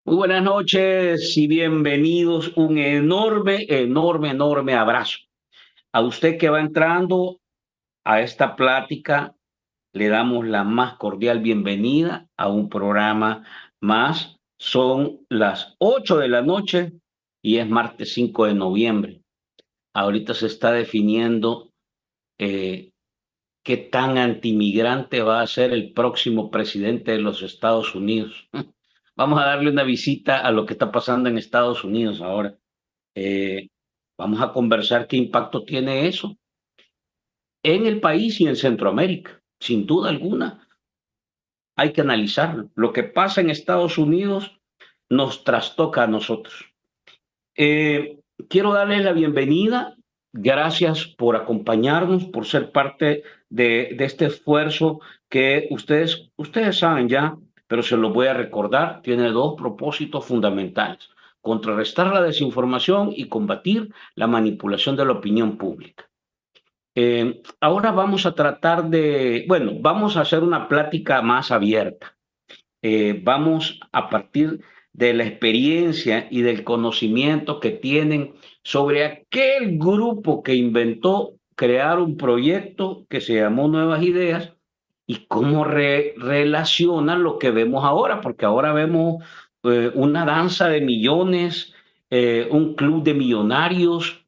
Muy buenas noches y bienvenidos. Un enorme abrazo. A usted que va entrando a esta plática, le damos la más cordial bienvenida a un programa más. Son las 8 de la noche y es martes 5 de noviembre. Ahorita se está definiendo eh, qué tan antimigrante va a ser el próximo presidente de los Estados Unidos. Vamos a darle una visita a lo que está pasando en Estados Unidos ahora. Eh, Vamos a conversar qué impacto tiene eso en el país y en Centroamérica. Sin duda alguna, hay que analizarlo. Lo que pasa en Estados Unidos nos trastoca a nosotros. Eh, Quiero darles la bienvenida. Gracias por acompañarnos, por ser parte de este esfuerzo que ustedes saben ya, pero se los voy a recordar. Tiene dos propósitos fundamentales: contrarrestar la desinformación y combatir la manipulación de la opinión pública. Ahora vamos a tratar vamos a hacer una plática más abierta. Vamos a partir de la experiencia y del conocimiento que tienen sobre aquel grupo que inventó crear un proyecto que se llamó Nuevas Ideas y cómo relaciona lo que vemos ahora, porque ahora vemos una danza de millones, un club de millonarios,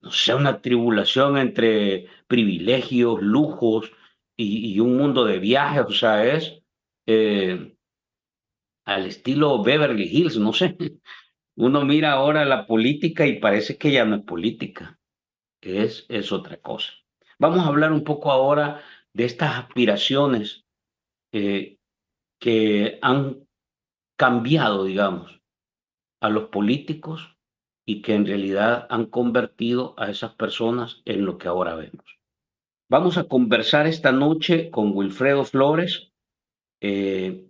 no sé, una tribulación entre privilegios, lujos y un mundo de viajes, o sea, es eh, al estilo Beverly Hills, no sé. Uno mira ahora la política y parece que ya no es política, que es otra cosa. Vamos a hablar un poco ahora de estas aspiraciones eh, que han cambiado, digamos, a los políticos y que en realidad han convertido a esas personas en lo que ahora vemos. Vamos a conversar esta noche con Wilfredo Flores, eh,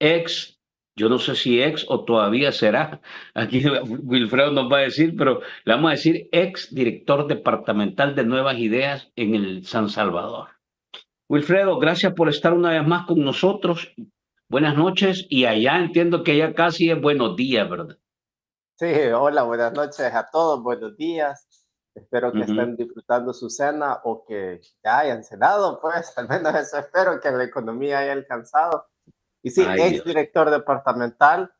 ex, yo no sé si ex o todavía será, aquí Wilfredo nos va a decir, pero le vamos a decir ex director departamental de Nuevas Ideas en el San Salvador. Wilfredo, gracias por estar una vez más con nosotros. Buenas noches y allá entiendo que ya casi es buenos días, ¿verdad? Sí, hola, buenas noches a todos, buenos días. Espero que Ujú. estén disfrutando su cena o que ya hayan cenado, pues, al menos eso espero, que la economía haya alcanzado. Y sí, Ay, ex Dios. director departamental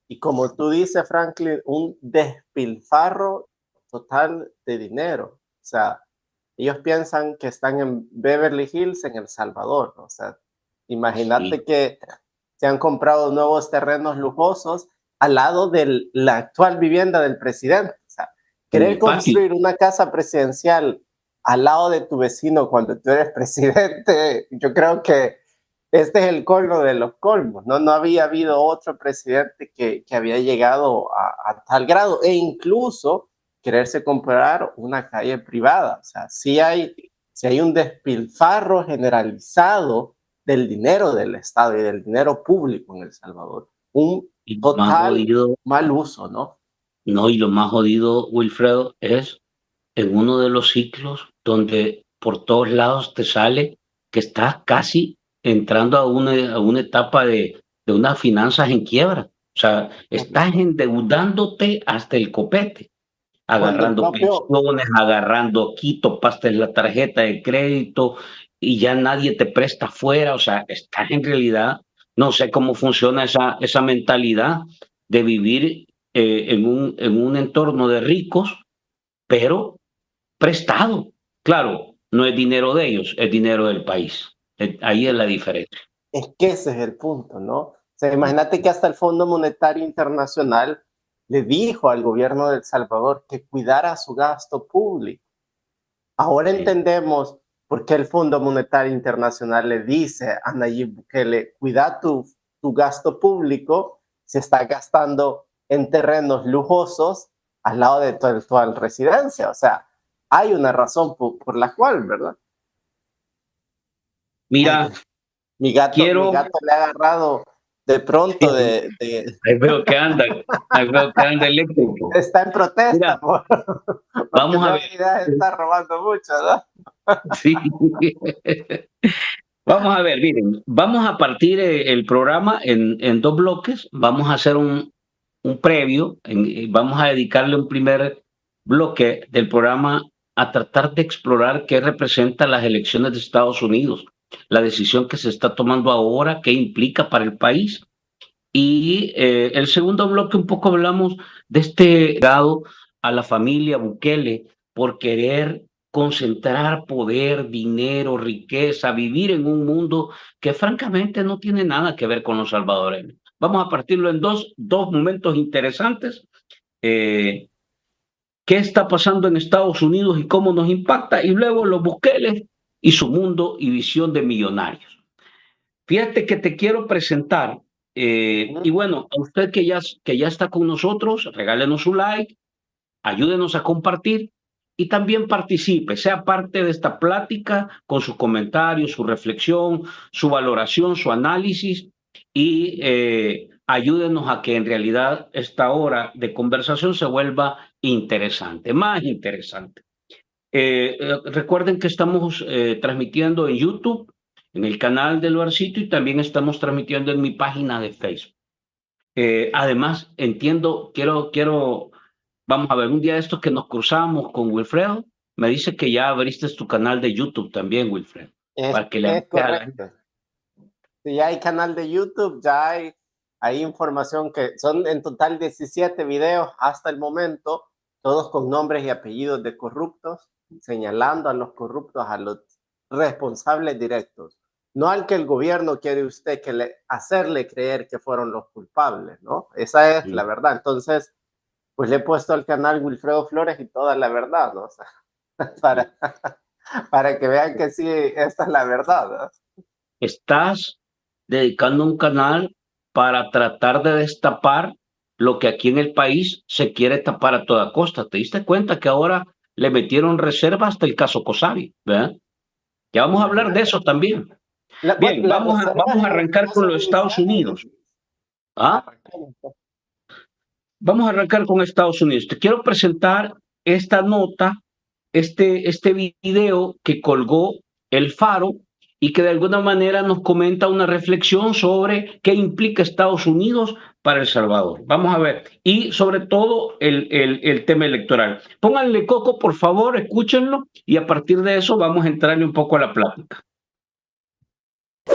y como tú dices, Franklin, un despilfarro total de dinero. O sea, ellos piensan que están en Beverly Hills, en El Salvador, ¿no? O sea, Sí, imagínate que se han comprado nuevos terrenos lujosos al lado de la actual vivienda del presidente. O sea, en querer el patio. construir una casa presidencial al lado de tu vecino cuando tú eres presidente, yo creo que este es el colmo de los colmos, ¿no? No había habido otro presidente que había llegado a tal grado e incluso quererse comprar una calle privada. O sea, sí hay un despilfarro generalizado del dinero del Estado y del dinero público en El Salvador. Un Y lo más total jodido, mal uso, ¿no? no, y lo más jodido, Wilfredo, es en uno de los ciclos donde por todos lados te sale que estás casi entrando a una etapa de unas finanzas en quiebra. O sea, estás endeudándote hasta el copete, Cuando el agarrando propio, pensiones, agarrando aquí, topaste la tarjeta de crédito y ya nadie te presta fuera. O sea, estás en realidad, no sé cómo funciona esa mentalidad de vivir en un entorno de ricos, pero prestado. Claro, no es dinero de ellos, es dinero del país. Ahí es la diferencia. es que ese es el punto, ¿no? O sea, imagínate que hasta el Fondo Monetario Internacional le dijo al gobierno de El Salvador que cuidara su gasto público. Ahora Sí. entendemos por qué el Fondo Monetario Internacional le dice a Nayib Bukele, cuida tu gasto público, se está gastando en terrenos lujosos al lado de tu actual residencia. O sea, hay una razón por la cual, ¿verdad? Ay, Mira, mi quiero, gato le ha agarrado de pronto ahí veo que anda, ahí veo que anda eléctrico. está en protesta Mira, porque vamos a Nueva ver. Ideas está robando mucho, ¿no? Sí. Vamos a ver, miren, vamos a partir el programa en dos bloques. Vamos a hacer un previo, vamos a dedicarle un primer bloque del programa a tratar de explorar qué representan las elecciones de Estados Unidos, la decisión que se está tomando ahora, qué implica para el país. Y el segundo bloque un poco hablamos de este grado a la familia Bukele por querer concentrar poder, dinero, riqueza, vivir en un mundo que francamente no tiene nada que ver con los salvadoreños. Vamos a partirlo en dos momentos interesantes. ¿Qué está pasando en Estados Unidos y cómo nos impacta? Y luego los Bukele y su mundo y visión de millonarios. Fíjate que te quiero presentar, y bueno, a usted que ya está con nosotros, regálenos su like, ayúdenos a compartir y también participe, sea parte de esta plática con sus comentarios, su reflexión, su valoración, su análisis y ayúdenos a que en realidad esta hora de conversación se vuelva interesante, más interesante. Recuerden que estamos transmitiendo en YouTube, en el canal del Barcito, y también estamos transmitiendo en mi página de Facebook. Además, vamos a ver, un día de estos que nos cruzamos con Wilfredo, me dice que ya abriste tu canal de YouTube también, Wilfredo. Es correcto. Sí, ya hay canal de YouTube, ya hay información que son en total 17 videos hasta el momento, todos con nombres y apellidos de corruptos, señalando a los corruptos, a los responsables directos, no al que el gobierno quiere usted hacerle creer que fueron los culpables, ¿no? Esa es la verdad. Entonces, pues le he puesto al canal Wilfredo Flores y toda la verdad, ¿no? O sea, para que vean que sí, esta es la verdad, ¿no? Estás dedicando un canal para tratar de destapar lo que aquí en el país se quiere tapar a toda costa. ¿Te diste cuenta que ahora le metieron reserva hasta el caso Cosavi? ¿Verdad? Ya vamos a hablar de eso también. Bien, vamos a arrancar con los Estados Unidos. ¿Ah? Vamos a arrancar con Estados Unidos. Te quiero presentar esta nota, este video que colgó El Faro y que de alguna manera nos comenta una reflexión sobre qué implica Estados Unidos para El Salvador. Vamos a ver. Y sobre todo el tema electoral. Pónganle coco, por favor, escúchenlo y a partir de eso vamos a entrarle un poco a la plática.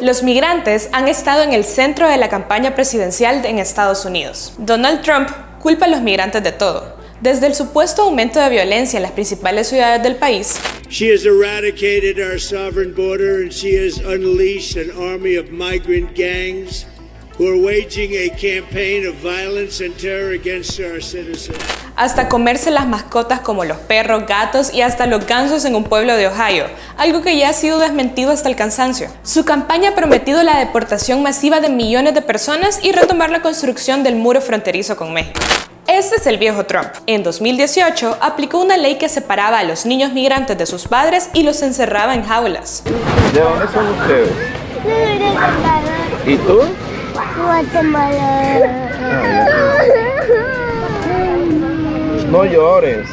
Los migrantes han estado en el centro de la campaña presidencial en Estados Unidos. Donald Trump culpa a los migrantes de todo, desde el supuesto aumento de violencia en las principales ciudades del país. She has eradicated our sovereign border and she has unleashed an army of migrant gangs who are waging a campaign of violence and terror against our citizens. Hasta comerse las mascotas como los perros, gatos y hasta los gansos en un pueblo de Ohio, algo que ya ha sido desmentido hasta el cansancio. Su campaña ha prometido la deportación masiva de millones de personas y retomar la construcción del muro fronterizo con México. Este es el viejo Trump. En 2018 aplicó una ley que separaba a los niños migrantes de sus padres y los encerraba en jaulas. ¿De dónde son ustedes? ¿Y tú? Guatemala. No llores.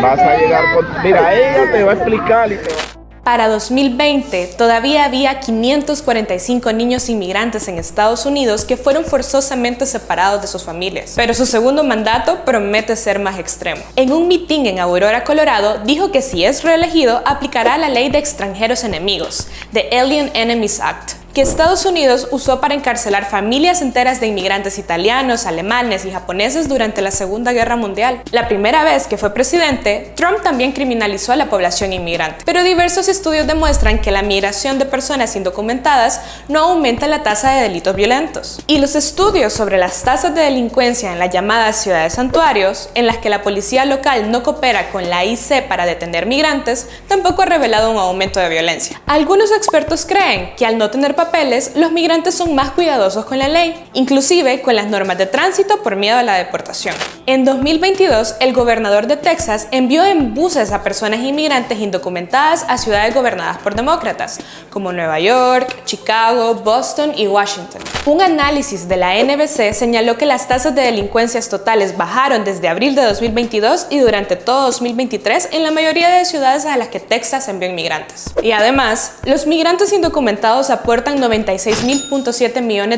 Vas a llegar con... Mira, ella te va a explicar y te va... Para 2020, todavía había 545 niños inmigrantes en Estados Unidos que fueron forzosamente separados de sus familias. Pero su segundo mandato promete ser más extremo. En un mitin en Aurora, Colorado, dijo que si es reelegido, aplicará la ley de extranjeros enemigos, The Alien Enemies Act, que Estados Unidos usó para encarcelar familias enteras de inmigrantes italianos, alemanes y japoneses durante la Segunda Guerra Mundial. La primera vez que fue presidente, Trump también criminalizó a la población inmigrante. Pero diversos estudios demuestran que la migración de personas indocumentadas no aumenta la tasa de delitos violentos. Y los estudios sobre las tasas de delincuencia en las llamadas ciudades santuarios, en las que la policía local no coopera con la IC para detener migrantes, tampoco ha revelado un aumento de violencia. Algunos expertos creen que al no tener papeles papeles, los migrantes son más cuidadosos con la ley, inclusive con las normas de tránsito por miedo a la deportación. En 2022, el gobernador de Texas envió en buses a personas inmigrantes indocumentadas a ciudades gobernadas por demócratas, como Nueva York, Chicago, Boston y Washington. Un análisis de la NBC señaló que las tasas de delincuencias totales bajaron desde abril de 2022 y durante todo 2023 en la mayoría de ciudades a las que Texas envió inmigrantes. Y además, los migrantes indocumentados aportan $96.7 millones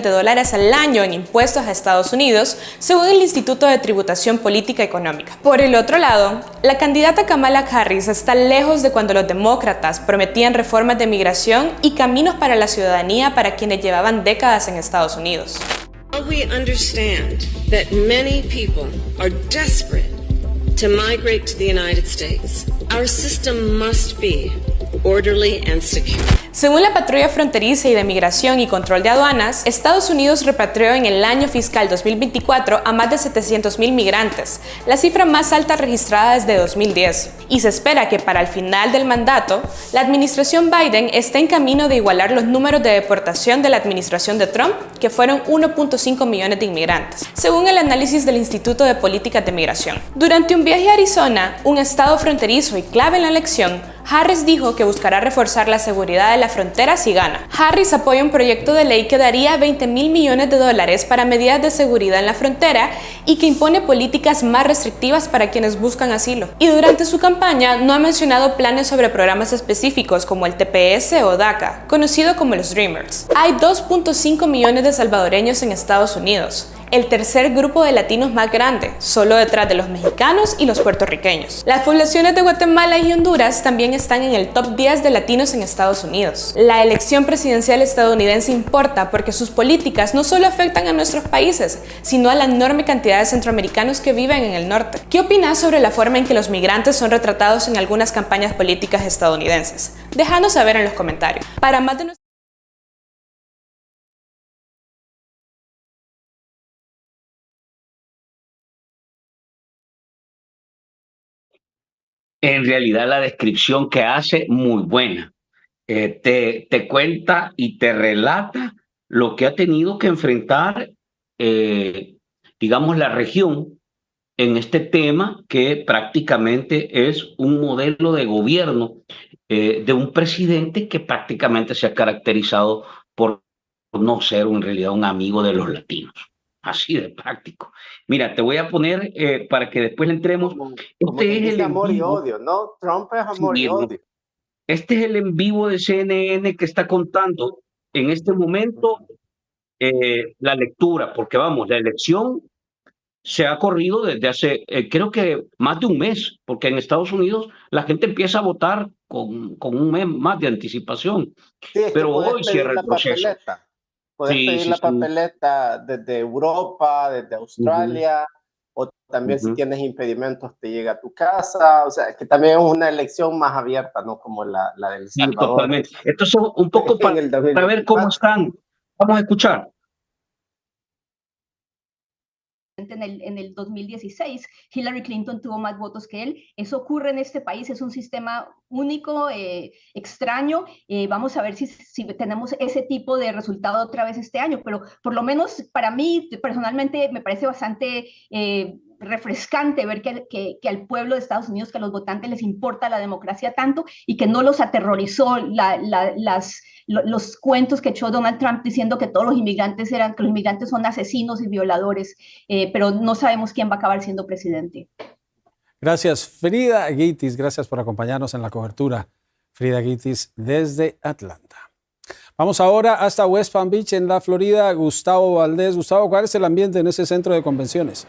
al año en impuestos a Estados Unidos, según el Instituto de Tributación Política Económica. Por el otro lado, la candidata Kamala Harris está lejos de cuando los demócratas prometían reformas de migración y caminos para la ciudadanía para quienes llevaban décadas en Estados Unidos. We understand that many people are desperate to migrate to the United States. Our system must be orderly and secure. Según la Patrulla Fronteriza y de Migración y Control de Aduanas, Estados Unidos repatrió en el año fiscal 2024 a más de 700,000 migrantes, la cifra más alta registrada desde 2010. Y se espera que para el final del mandato, la administración Biden esté en camino de igualar los números de deportación de la administración de Trump, que fueron 1.5 millones de inmigrantes, según el análisis del Instituto de Políticas de Migración. Durante un viaje a Arizona, un estado fronterizo y clave en la elección, Harris dijo que buscará reforzar la seguridad de la frontera si gana. Harris apoya un proyecto de ley que daría $20,000 millones para medidas de seguridad en la frontera y que impone políticas más restrictivas para quienes buscan asilo. Y durante su campaña no ha mencionado planes sobre programas específicos como el TPS o DACA, conocido como los Dreamers. Hay 2.5 millones de salvadoreños en Estados Unidos, el tercer grupo de latinos más grande, solo detrás de los mexicanos y los puertorriqueños. Las poblaciones de Guatemala y Honduras también están en el top 10 de latinos en Estados Unidos. La elección presidencial estadounidense importa porque sus políticas no solo afectan a nuestros países, sino a la enorme cantidad de centroamericanos que viven en el norte. ¿Qué opinas sobre la forma en que los migrantes son retratados en algunas campañas políticas estadounidenses? Déjanos saber en los comentarios. Para más de En realidad la descripción que hace, muy buena. Te cuenta y te relata lo que ha tenido que enfrentar, digamos, la región en este tema que prácticamente es un modelo de gobierno de un presidente que prácticamente se ha caracterizado por no ser en realidad un amigo de los latinos. Así de práctico. Mira, te voy a poner para que después le entremos. Como Este es el amor y envivo. odio, ¿no? Trump es amor y Sí, odio. este es el en vivo de CNN que está contando en este momento la lectura, porque vamos, la elección se ha corrido desde hace, creo que más de un mes, porque en Estados Unidos la gente empieza a votar con un mes más de anticipación, Sí, es pero que puedes hoy pedir cierra el la proceso. papeleta. Puedes Sí, pedir sí, la sí. papeleta desde Europa, desde Australia, o también si Ujú. tienes impedimentos te llega a tu casa. O sea, que también es una elección más abierta, ¿no? Como la del Sí, Salvador totalmente. Esto es un poco en el para ver cómo 2024. están. Vamos a escuchar. En el 2016, Hillary Clinton tuvo más votos que él. Eso ocurre en este país, es un sistema único, extraño. Vamos a ver si tenemos ese tipo de resultado otra vez este año, pero por lo menos para mí personalmente me parece bastante refrescante ver que al pueblo de Estados Unidos, que a los votantes les importa la democracia tanto y que no los aterrorizó los cuentos que echó Donald Trump diciendo que todos los inmigrantes son asesinos y violadores, pero no sabemos quién va a acabar siendo presidente. Gracias, Frida Guitis. Gracias por acompañarnos en la cobertura. Frida Guitis desde Atlanta. Vamos ahora hasta West Palm Beach, en la Florida. Gustavo Valdés. Gustavo, ¿cuál es el ambiente en ese centro de convenciones?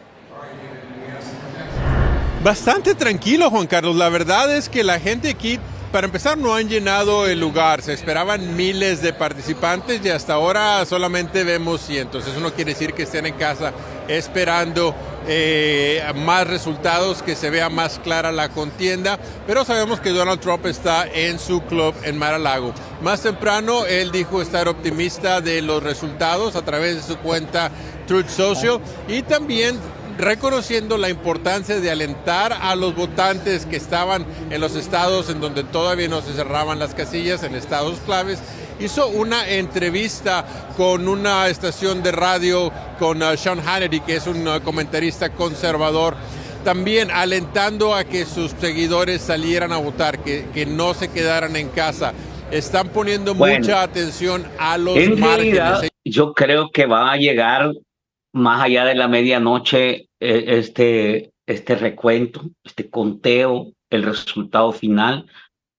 Bastante tranquilo, Juan Carlos. La verdad es que la gente aquí, para empezar, no han llenado el lugar. Se esperaban miles de participantes y hasta ahora solamente vemos cientos. Eso no quiere decir que estén en casa esperando más resultados, que se vea más clara la contienda, pero sabemos que Donald Trump está en su club en Mar-a-Lago. Más temprano él dijo estar optimista de los resultados a través de su cuenta Truth Social y también reconociendo la importancia de alentar a los votantes que estaban en los estados en donde todavía no se cerraban las casillas, en estados claves, hizo una entrevista con una estación de radio, con Sean Hannity, que es un comentarista conservador, también alentando a que sus seguidores salieran a votar, que no se quedaran en casa. Están poniendo mucha atención a los en márgenes. Realidad, yo creo que va a llegar más allá de la medianoche este recuento, este conteo, el resultado final.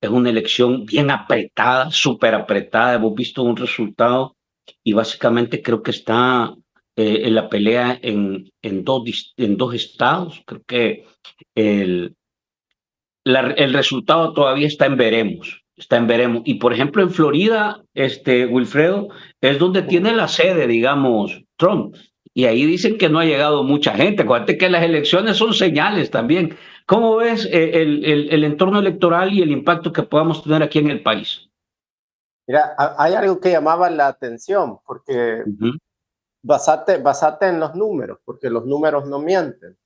Es una elección bien apretada, súper apretada. Hemos visto un resultado y básicamente creo que está en la pelea en dos estados. Creo que el resultado todavía está en veremos. Está en veremos. Y por ejemplo, en Florida, Wilfredo, es donde tiene la sede, digamos, Trump. Y ahí dicen que no ha llegado mucha gente. Acuérdate que las elecciones son señales también. ¿Cómo ves el entorno electoral y el impacto que podamos tener aquí en el país? Mira, hay algo que llamaba la atención, porque basate en los números, porque los números no mienten.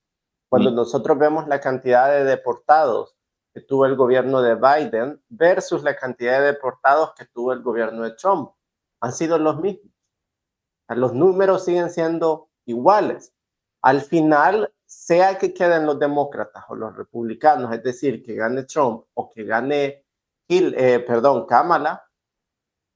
Cuando nosotros vemos la cantidad de deportados que tuvo el gobierno de Biden versus la cantidad de deportados que tuvo el gobierno de Trump, han sido los mismos. Los números siguen siendo iguales. Al final, sea que queden los demócratas o los republicanos, es decir, que gane Trump o que gane Kamala,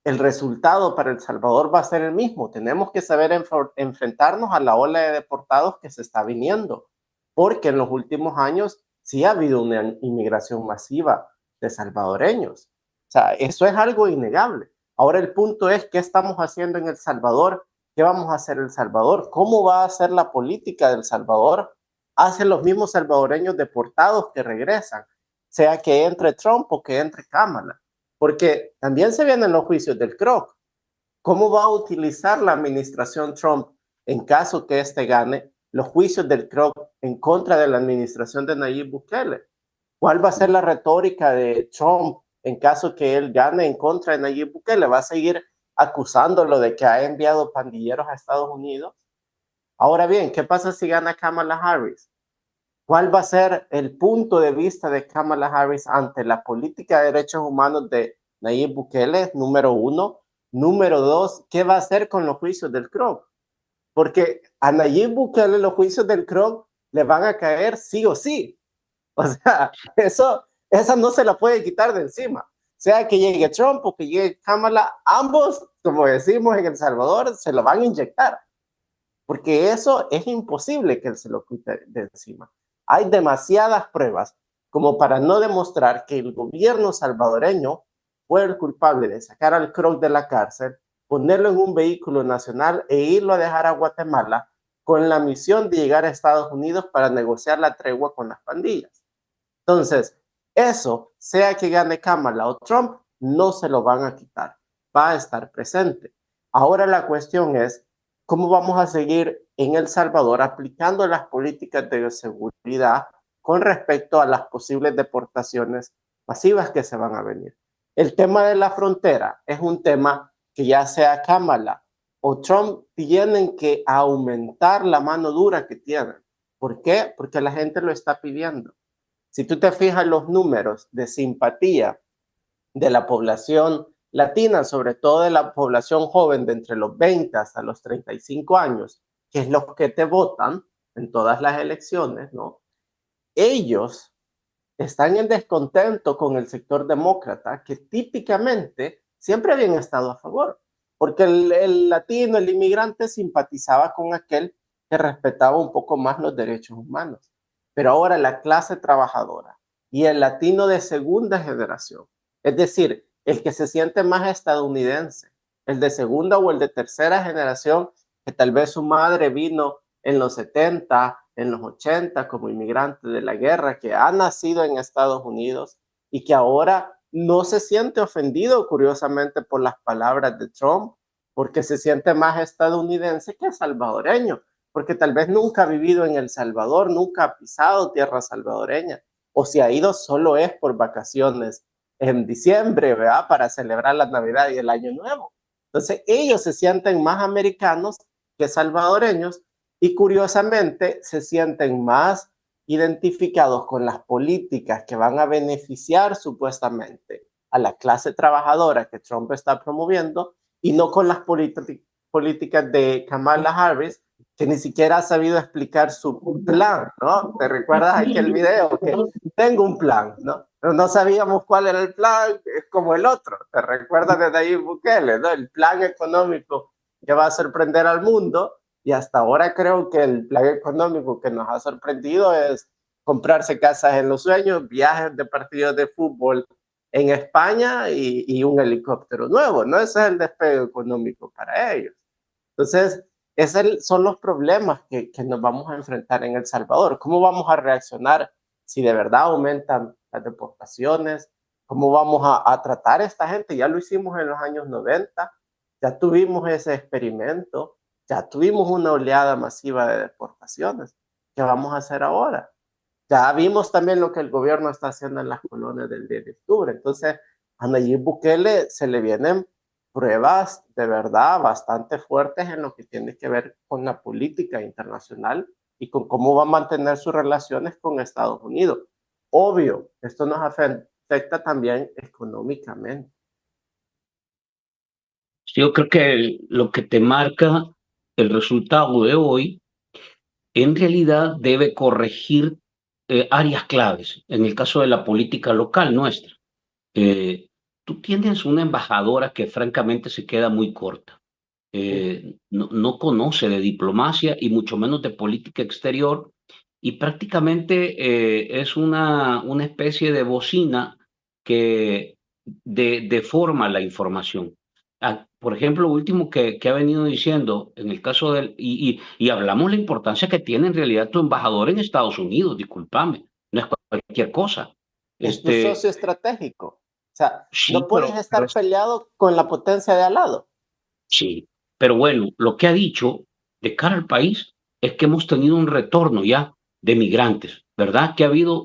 el resultado para El Salvador va a ser el mismo. Tenemos que saber enfrentarnos a la ola de deportados que se está viniendo, porque en los últimos años sí ha habido una inmigración masiva de salvadoreños. O sea, eso es algo innegable. Ahora el punto es, ¿qué estamos haciendo en El Salvador? ¿Qué vamos a hacer en El Salvador? ¿Cómo va a ser la política de El Salvador? Hacen los mismos salvadoreños deportados que regresan, sea que entre Trump o que entre Kamala. Porque también se vienen los juicios del CROC. ¿Cómo va a utilizar la administración Trump en caso que gane los juicios del CROC en contra de la administración de Nayib Bukele? ¿Cuál va a ser la retórica de Trump en caso que él gane en contra de Nayib Bukele? ¿Va a seguir acusándolo de que ha enviado pandilleros a Estados Unidos? Ahora bien, ¿qué pasa si gana Kamala Harris? ¿Cuál va a ser el punto de vista de Kamala Harris ante la política de derechos humanos de Nayib Bukele? Número uno. Número dos, ¿qué va a hacer con los juicios del CROC? Porque a Nayib Bukele los juicios del CROC le van a caer sí o sí. O sea, esa no se la puede quitar de encima. Sea que llegue Trump o que llegue Kamala, ambos, como decimos en El Salvador, se lo van a inyectar. Porque eso es imposible que él se lo quite de encima. Hay demasiadas pruebas como para no demostrar que el gobierno salvadoreño fue el culpable de sacar al CROC de la cárcel, ponerlo en un vehículo nacional e irlo a dejar a Guatemala con la misión de llegar a Estados Unidos para negociar la tregua con las pandillas. Entonces, eso, sea que gane Kamala o Trump, no se lo van a quitar. Va a estar presente. Ahora la cuestión es, ¿cómo vamos a seguir en El Salvador aplicando las políticas de seguridad con respecto a las posibles deportaciones masivas que se van a venir? El tema de la frontera es un tema que ya sea Kamala o Trump tienen que aumentar la mano dura que tienen. ¿Por qué? Porque la gente lo está pidiendo. Si tú te fijas los números de simpatía de la población latina, sobre todo de la población joven de entre los 20 hasta los 35 años, que es los que te votan en todas las elecciones, ¿no? Ellos están en descontento con el sector demócrata, que típicamente siempre habían estado a favor, porque el latino, el inmigrante, simpatizaba con aquel que respetaba un poco más los derechos humanos. Pero ahora la clase trabajadora y el latino de segunda generación, es decir, el que se siente más estadounidense, el de segunda o el de tercera generación, que tal vez su madre vino en los 70, en los 80 como inmigrante de la guerra, que ha nacido en Estados Unidos y que ahora no se siente ofendido, curiosamente, por las palabras de Trump, porque se siente más estadounidense que salvadoreño, porque tal vez nunca ha vivido en El Salvador, nunca ha pisado tierra salvadoreña, o si ha ido solo es por vacaciones en diciembre, ¿verdad? Para celebrar la Navidad y el Año Nuevo. Entonces ellos se sienten más americanos que salvadoreños y curiosamente se sienten más identificados con las políticas que van a beneficiar supuestamente a la clase trabajadora que Trump está promoviendo y no con las políticas de Kamala Harris, que ni siquiera ha sabido explicar su plan, ¿no? ¿Te recuerdas aquel video? Que tengo un plan, ¿no? Pero no sabíamos cuál era el plan, es como el otro. ¿Te recuerdas de Nayib Bukele, ¿no? El plan económico que va a sorprender al mundo, y hasta ahora creo que el plan económico que nos ha sorprendido es comprarse casas en los sueños, viajes de partidos de fútbol en España y un helicóptero nuevo, ¿no? Ese es el despegue económico para ellos. Entonces, esos son los problemas que nos vamos a enfrentar en El Salvador. ¿Cómo vamos a reaccionar si de verdad aumentan las deportaciones? ¿Cómo vamos a tratar a esta gente? Ya lo hicimos en los años 90, ya tuvimos ese experimento, ya tuvimos una oleada masiva de deportaciones. ¿Qué vamos a hacer ahora? Ya vimos también lo que el gobierno está haciendo en las colonias del 10 de octubre. Entonces, a Nayib Bukele se le vienen pruebas de verdad bastante fuertes en lo que tiene que ver con la política internacional y con cómo va a mantener sus relaciones con Estados Unidos. Obvio, esto nos afecta también económicamente. Yo creo que lo que te marca el resultado de hoy, en realidad debe corregir áreas claves, en el caso de la política local nuestra. Tú tienes una embajadora que francamente se queda muy corta. No conoce de diplomacia y mucho menos de política exterior, y prácticamente es una especie de bocina que deforma la información. Por ejemplo, lo último que ha venido diciendo en el caso del, y hablamos la importancia que tiene en realidad tu embajador en Estados Unidos, discúlpame, no es cualquier cosa. Es tu socio estratégico. O sea, Sí, no puedes estar peleado con la potencia de al lado. Sí, pero bueno, lo que ha dicho de cara al país es que hemos tenido un retorno ya de migrantes, ¿verdad? Que ha habido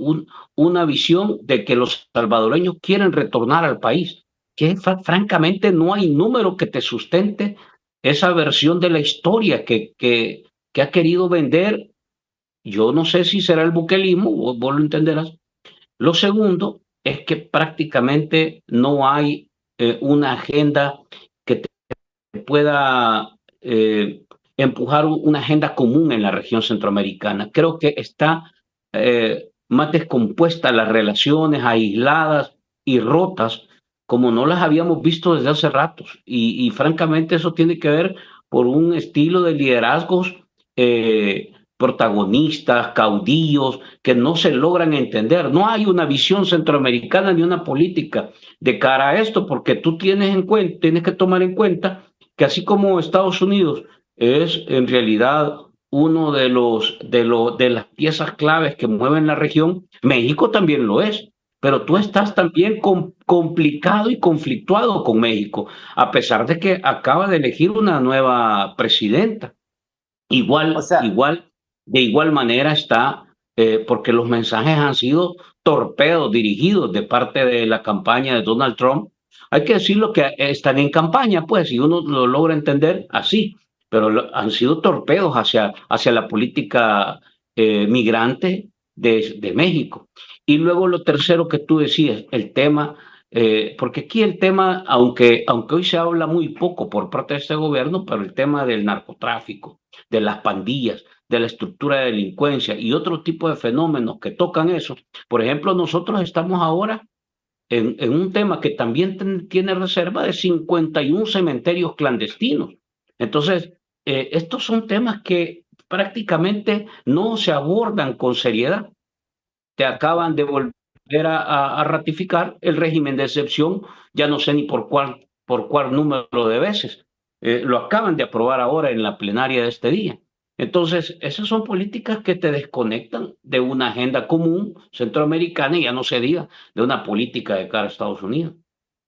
una visión de que los salvadoreños quieren retornar al país, que francamente no hay número que te sustente esa versión de la historia que ha querido vender. Yo no sé si será el buquelismo, vos lo entenderás. Lo segundo es que prácticamente no hay una agenda que pueda empujar una agenda común en la región centroamericana. Creo que está más descompuesta las relaciones, aisladas y rotas, como no las habíamos visto desde hace ratos. Y francamente eso tiene que ver por un estilo de liderazgos protagonistas, caudillos, que no se logran entender. No hay una visión centroamericana ni una política de cara a esto, porque tú tienes que tomar en cuenta que así como Estados Unidos es en realidad uno de las piezas claves que mueven la región, México también lo es. Pero tú estás también complicado y conflictuado con México, a pesar de que acaba de elegir una nueva presidenta. De igual manera está, porque los mensajes han sido torpedos dirigidos de parte de la campaña de Donald Trump. Hay que decirlo que están en campaña, pues, y uno lo logra entender así, pero han sido torpedos hacia la política migrante de México. Y luego lo tercero que tú decías, el tema, porque aquí el tema, aunque hoy se habla muy poco por parte de este gobierno, pero el tema del narcotráfico, de las pandillas, de la estructura de delincuencia y otro tipo de fenómenos que tocan eso. Por ejemplo, nosotros estamos ahora en un tema que también tiene reserva de 51 cementerios clandestinos. Entonces, estos son temas que prácticamente no se abordan con seriedad. Te acaban de volver a ratificar el régimen de excepción, ya no sé ni por cuál número de veces. Lo acaban de aprobar ahora en la plenaria de este día. Entonces, esas son políticas que te desconectan de una agenda común centroamericana y ya no se diga de una política de cara a Estados Unidos.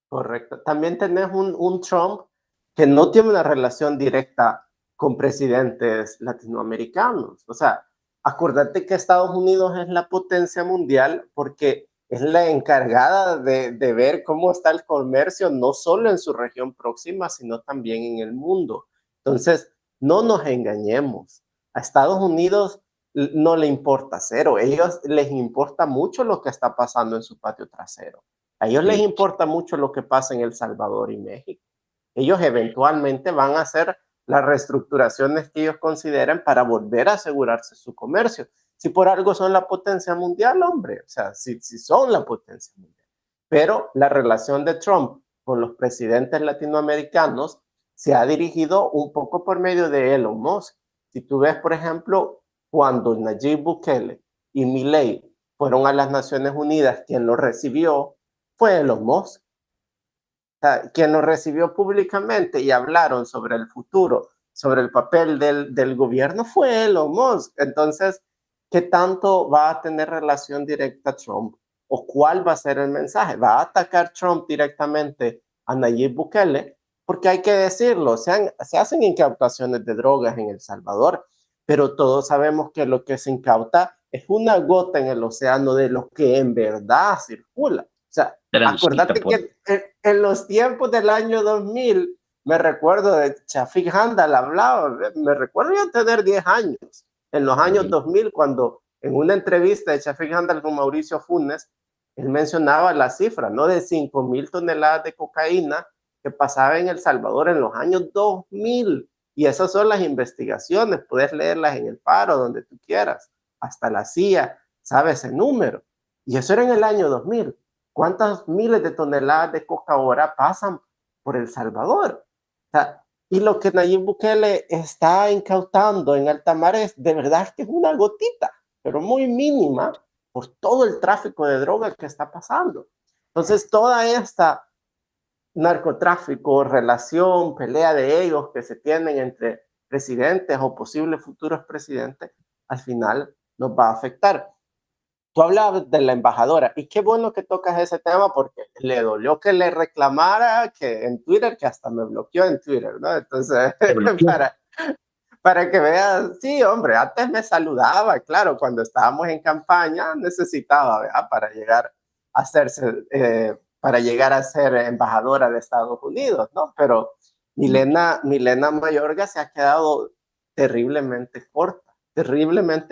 Correcto. También tenés un Trump que no tiene una relación directa con presidentes latinoamericanos. O sea, acordate que Estados Unidos es la potencia mundial porque es la encargada de ver cómo está el comercio, no solo en su región próxima, sino también en el mundo. Entonces, no nos engañemos. A Estados Unidos no le importa cero. A ellos les importa mucho lo que está pasando en su patio trasero. A ellos les Sí. importa mucho lo que pasa en El Salvador y México. Ellos eventualmente van a hacer las reestructuraciones que ellos consideren para volver a asegurarse su comercio. Si por algo son la potencia mundial, hombre, o sea, si son la potencia mundial. Pero la relación de Trump con los presidentes latinoamericanos se ha dirigido un poco por medio de Elon Musk. Si tú ves, por ejemplo, cuando Nayib Bukele y Milei fueron a las Naciones Unidas, quien lo recibió fue Elon Musk. O sea, quien lo recibió públicamente y hablaron sobre el futuro, sobre el papel del gobierno, fue Elon Musk. Entonces, ¿qué tanto va a tener relación directa Trump? ¿O cuál va a ser el mensaje? ¿Va a atacar Trump directamente a Nayib Bukele? Porque hay que decirlo, se hacen incautaciones de drogas en El Salvador, pero todos sabemos que lo que se incauta es una gota en el océano de lo que en verdad circula. O sea, acordate que en los tiempos del año 2000, me recuerdo de Shafik Handal hablaba, me recuerdo yo tener 10 años, en los años 2000, cuando en una entrevista de Shafik Handal con Mauricio Funes, él mencionaba la cifra, ¿no? De 5,000 toneladas de cocaína que pasaba en El Salvador en los años 2000. Y esas son las investigaciones, puedes leerlas en El Faro, donde tú quieras. Hasta la CIA sabe ese número. Y eso era en el año 2000. ¿Cuántas miles de toneladas de coca ahora pasan por El Salvador? O sea, y lo que Nayib Bukele está incautando en alta mar es de verdad que es una gotita, pero muy mínima por todo el tráfico de drogas que está pasando. Entonces, toda esta narcotráfico, relación, pelea de egos que se tienen entre presidentes o posibles futuros presidentes, al final nos va a afectar. Tú hablabas de la embajadora y qué bueno que tocas ese tema porque le dolió que le reclamara que en Twitter, que hasta me bloqueó en Twitter, ¿no? Entonces, para que veas, sí, hombre, antes me saludaba, claro, cuando estábamos en campaña necesitaba, ¿verdad? Para llegar a ser embajadora de Estados Unidos, ¿no? Pero Milena Mayorga se ha quedado terriblemente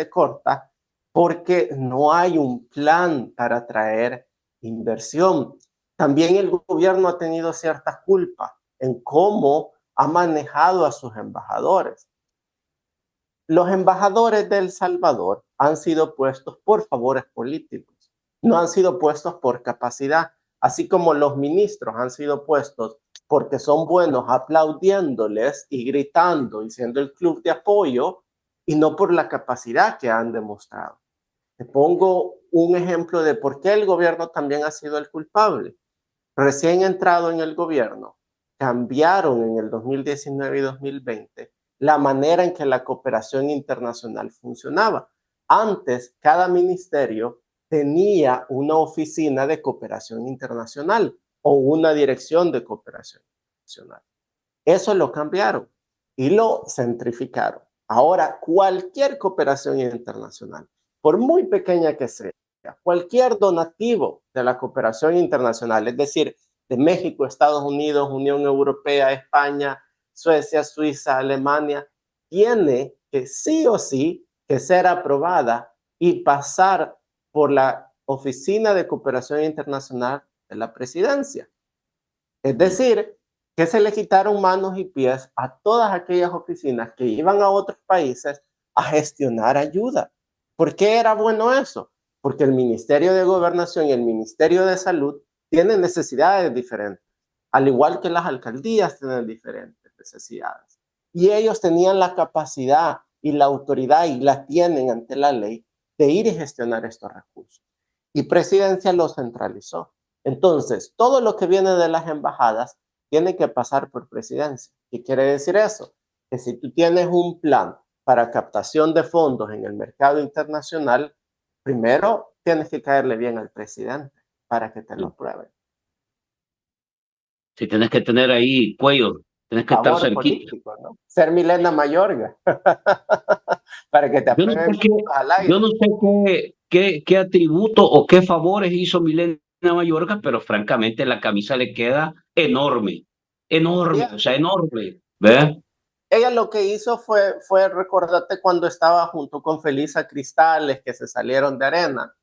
corta, porque no hay un plan para atraer inversión. También el gobierno ha tenido cierta culpa en cómo ha manejado a sus embajadores. Los embajadores de El Salvador han sido puestos por favores políticos, no han sido puestos por capacidad, así como los ministros han sido puestos porque son buenos aplaudiéndoles y gritando y siendo el club de apoyo y no por la capacidad que han demostrado. Te pongo un ejemplo de por qué el gobierno también ha sido el culpable. Recién entrado en el gobierno, cambiaron en el 2019 y 2020 la manera en que la cooperación internacional funcionaba. Antes, cada ministerio tenía una oficina de cooperación internacional o una dirección de cooperación internacional. Eso lo cambiaron y lo centrificaron. Ahora, cualquier cooperación internacional, por muy pequeña que sea, cualquier donativo de la cooperación internacional, es decir, de México, Estados Unidos, Unión Europea, España, Suecia, Suiza, Alemania, tiene que sí o sí que ser aprobada y pasar por la Oficina de Cooperación Internacional de la Presidencia. Es decir, que se le quitaron manos y pies a todas aquellas oficinas que iban a otros países a gestionar ayuda. ¿Por qué era bueno eso? Porque el Ministerio de Gobernación y el Ministerio de Salud tienen necesidades diferentes, al igual que las alcaldías tienen diferentes necesidades. Y ellos tenían la capacidad y la autoridad, y la tienen ante la ley, de ir y gestionar estos recursos. Y Presidencia lo centralizó. Entonces, todo lo que viene de las embajadas tiene que pasar por Presidencia. ¿Qué quiere decir eso? Que si tú tienes un plan para captación de fondos en el mercado internacional, primero tienes que caerle bien al presidente para que te lo apruebe. Si tienes que tener ahí cuello, tienes que estar cerquita. Político, ¿no? Ser Milena Mayorga para que te aprueben. Yo no sé qué atributo o qué favores hizo Milena Mayorga, pero francamente la camisa le queda enorme, o sea, enorme, ¿ves? Ella lo que hizo fue recordarte cuando estaba junto con Felisa Cristales, que se salieron de Arena.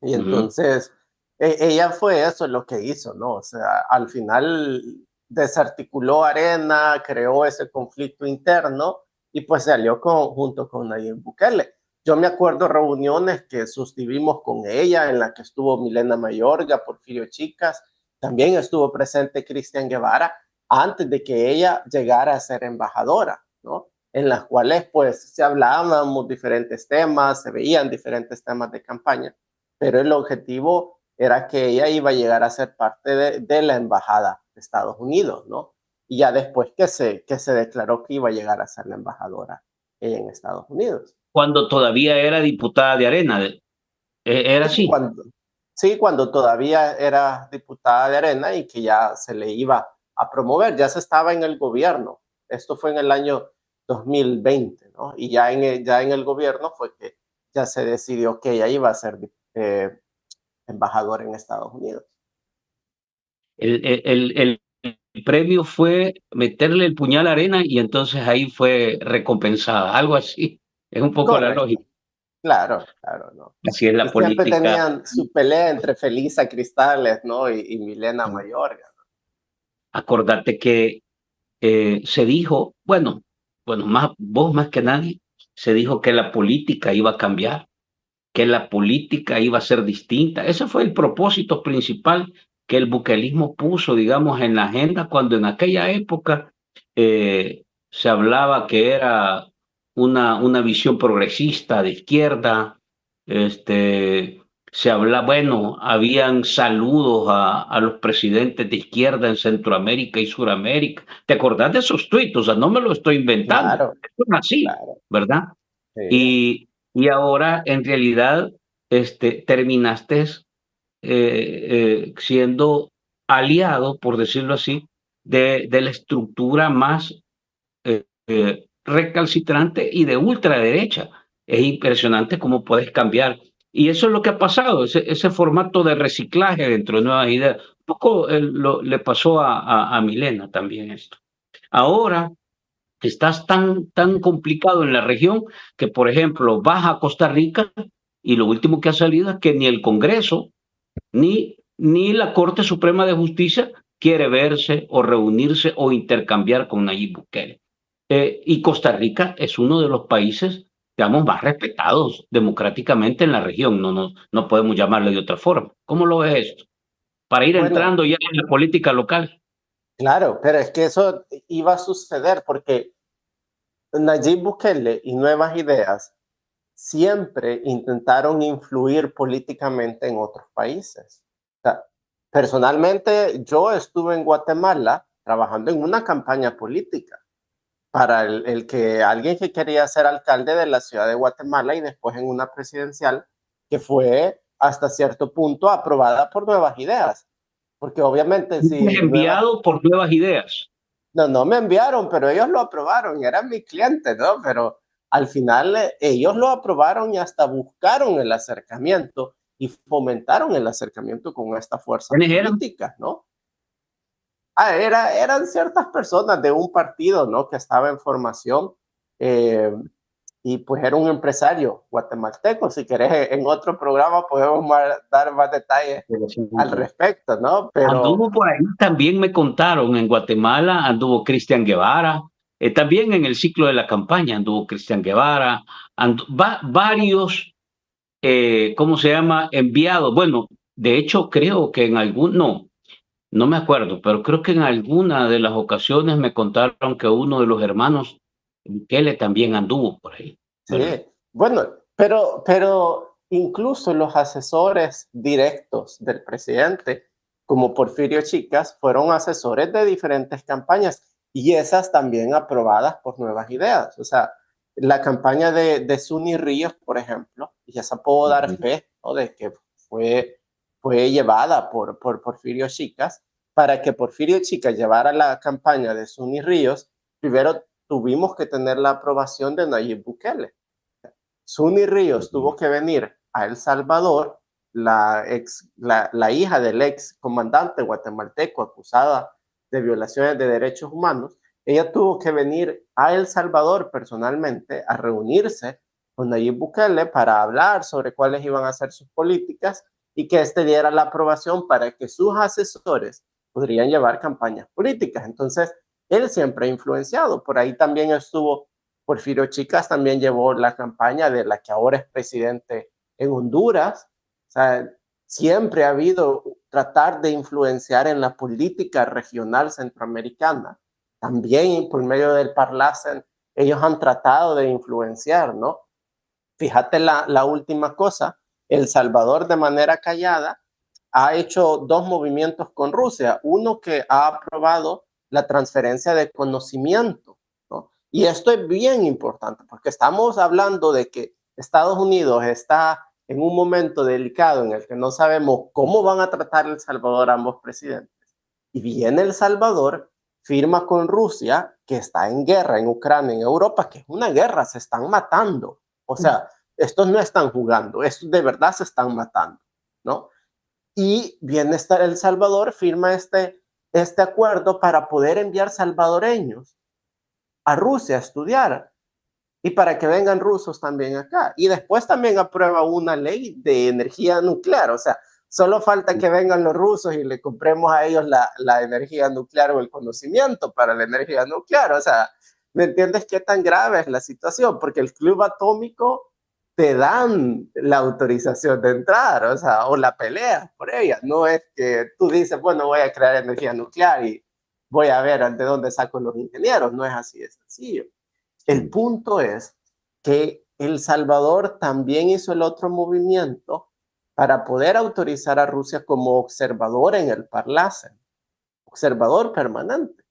Y entonces Ella fue eso lo que hizo, ¿no? O sea, al final desarticuló Arena, creó ese conflicto interno y pues salió junto con Nayib Bukele. Yo me acuerdo reuniones que suscribimos con ella, en la que estuvo Milena Mayorga, Porfirio Chicas, también estuvo presente Cristian Guevara, antes de que ella llegara a ser embajadora, ¿no? En las cuales pues se hablaban diferentes temas, se veían diferentes temas de campaña, pero el objetivo era que ella iba a llegar a ser parte de la embajada de Estados Unidos, ¿no? Y ya después que se declaró que iba a llegar a ser la embajadora en Estados Unidos. Cuando todavía era diputada de Arena, ¿era así? Cuando todavía era diputada de Arena y que ya se le iba a promover, ya se estaba en el gobierno. Esto fue en el año 2020, ¿no? Y ya en el gobierno fue que ya se decidió que ella iba a ser embajadora en Estados Unidos. El premio fue meterle el puñal a Arena y entonces ahí fue recompensada, algo así. Es un poco la Correcto. lógica. Claro, ¿no? Así es la y siempre política. tenían su pelea entre Felisa Cristales, ¿no? Y Milena Mayorga. Acordate que se dijo, bueno, vos más que nadie, se dijo que la política iba a cambiar, que la política iba a ser distinta. Ese fue el propósito principal que el buquelismo puso, digamos, en la agenda, cuando en aquella época se hablaba que era una visión progresista de izquierda. Se habla, bueno, habían saludos a los presidentes de izquierda en Centroamérica y Suramérica. ¿Te acordás de esos tuits? O sea, no me lo estoy inventando. Claro, Es así, claro. ¿verdad? Sí. Y ahora, en realidad, terminaste siendo aliado, por decirlo así, de la estructura más recalcitrante y de ultraderecha. Es impresionante cómo puedes cambiar. Y eso es lo que ha pasado, ese formato de reciclaje dentro de nuevas ideas. Un poco le pasó a Milena también esto. Ahora estás tan complicado en la región que, por ejemplo, vas a Costa Rica y lo último que ha salido es que ni el Congreso ni la Corte Suprema de Justicia quiere verse o reunirse o intercambiar con Nayib Bukele. Y Costa Rica es uno de los países, digamos, más respetados democráticamente en la región. No podemos llamarle de otra forma. ¿Cómo lo ves esto? Para ir entrando ya en la política local. Claro, pero es que eso iba a suceder porque Nayib Bukele y Nuevas Ideas siempre intentaron influir políticamente en otros países. O sea, personalmente, yo estuve en Guatemala trabajando en una campaña política para alguien que quería ser alcalde de la ciudad de Guatemala y después en una presidencial que fue hasta cierto punto aprobada por Nuevas Ideas. Porque obviamente si... enviado por Nuevas Ideas. No me enviaron, pero ellos lo aprobaron y eran mis clientes, ¿no? Pero al final ellos lo aprobaron y hasta buscaron el acercamiento y fomentaron el acercamiento con esta fuerza política, ¿no? Eran ciertas personas de un partido, ¿no? Que estaba en formación y pues era un empresario guatemalteco. Si querés, en otro programa podemos dar más detalles al respecto, ¿no? Pero anduvo por ahí, también me contaron, en Guatemala anduvo Cristian Guevara, también en el ciclo de la campaña anduvo Cristian Guevara, varios, ¿cómo se llama? Enviados. Bueno, de hecho creo que no me acuerdo, pero creo que en alguna de las ocasiones me contaron que uno de los hermanos Bukele también anduvo por ahí. Sí, bueno, pero incluso los asesores directos del presidente, como Porfirio Chicas, fueron asesores de diferentes campañas y esas también aprobadas por Nuevas Ideas. O sea, la campaña de Zuny Ríos, por ejemplo, y esa puedo dar fe, ¿no? De que fue llevada por Porfirio Chicas. Para que Porfirio Chicas llevara la campaña de Zuny Ríos, primero tuvimos que tener la aprobación de Nayib Bukele. Zuny Ríos tuvo que venir a El Salvador, la hija del ex comandante guatemalteco acusada de violaciones de derechos humanos. Ella tuvo que venir a El Salvador personalmente a reunirse con Nayib Bukele para hablar sobre cuáles iban a ser sus políticas y que este diera la aprobación para que sus asesores podrían llevar campañas políticas. Entonces, él siempre ha influenciado. Por ahí también estuvo Porfirio Chicas, también llevó la campaña de la que ahora es presidente en Honduras. O sea, siempre ha habido tratar de influenciar en la política regional centroamericana. También por medio del Parlacen, ellos han tratado de influenciar, ¿no? Fíjate la última cosa, El Salvador de manera callada ha hecho dos movimientos con Rusia. Uno que ha aprobado la transferencia de conocimiento, ¿no? Y esto es bien importante porque estamos hablando de que Estados Unidos está en un momento delicado en el que no sabemos cómo van a tratar El Salvador ambos presidentes. Y viene El Salvador, firma con Rusia, que está en guerra en Ucrania, en Europa, que es una guerra, se están matando. O sea, estos no están jugando, estos de verdad se están matando, ¿no? Y viene El Salvador, firma este acuerdo para poder enviar salvadoreños a Rusia a estudiar y para que vengan rusos también acá. Y después también aprueba una ley de energía nuclear. O sea, solo falta que vengan los rusos y le compremos a ellos la energía nuclear o el conocimiento para la energía nuclear. O sea, ¿me entiendes qué tan grave es la situación? Porque el club atómico te dan la autorización de entrar, o sea, o la pelea por ella. No es que tú dices, bueno, voy a crear energía nuclear y voy a ver de dónde saco los ingenieros. No es así de sencillo. El punto es que El Salvador también hizo el otro movimiento para poder autorizar a Rusia como observador en el Parlacen, observador permanente.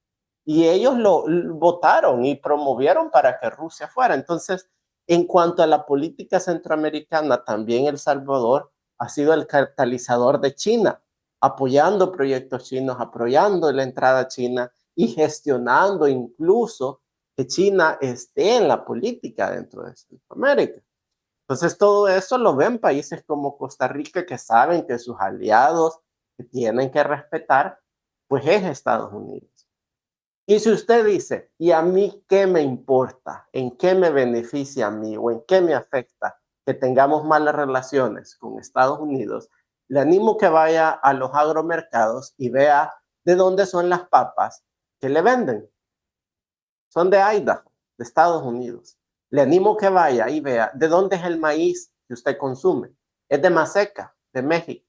Y ellos lo votaron y promovieron para que Rusia fuera. Entonces, en cuanto a la política centroamericana, también El Salvador ha sido el catalizador de China, apoyando proyectos chinos, apoyando la entrada china y gestionando incluso que China esté en la política dentro de Centroamérica. Entonces, todo eso lo ven países como Costa Rica, que saben que sus aliados que tienen que respetar, pues es Estados Unidos. Y si usted dice, ¿y a mí qué me importa? ¿En qué me beneficia a mí o en qué me afecta que tengamos malas relaciones con Estados Unidos? Le animo que vaya a los agromercados y vea de dónde son las papas que le venden. Son de Idaho, de Estados Unidos. Le animo que vaya y vea de dónde es el maíz que usted consume. Es de Maseca, de México.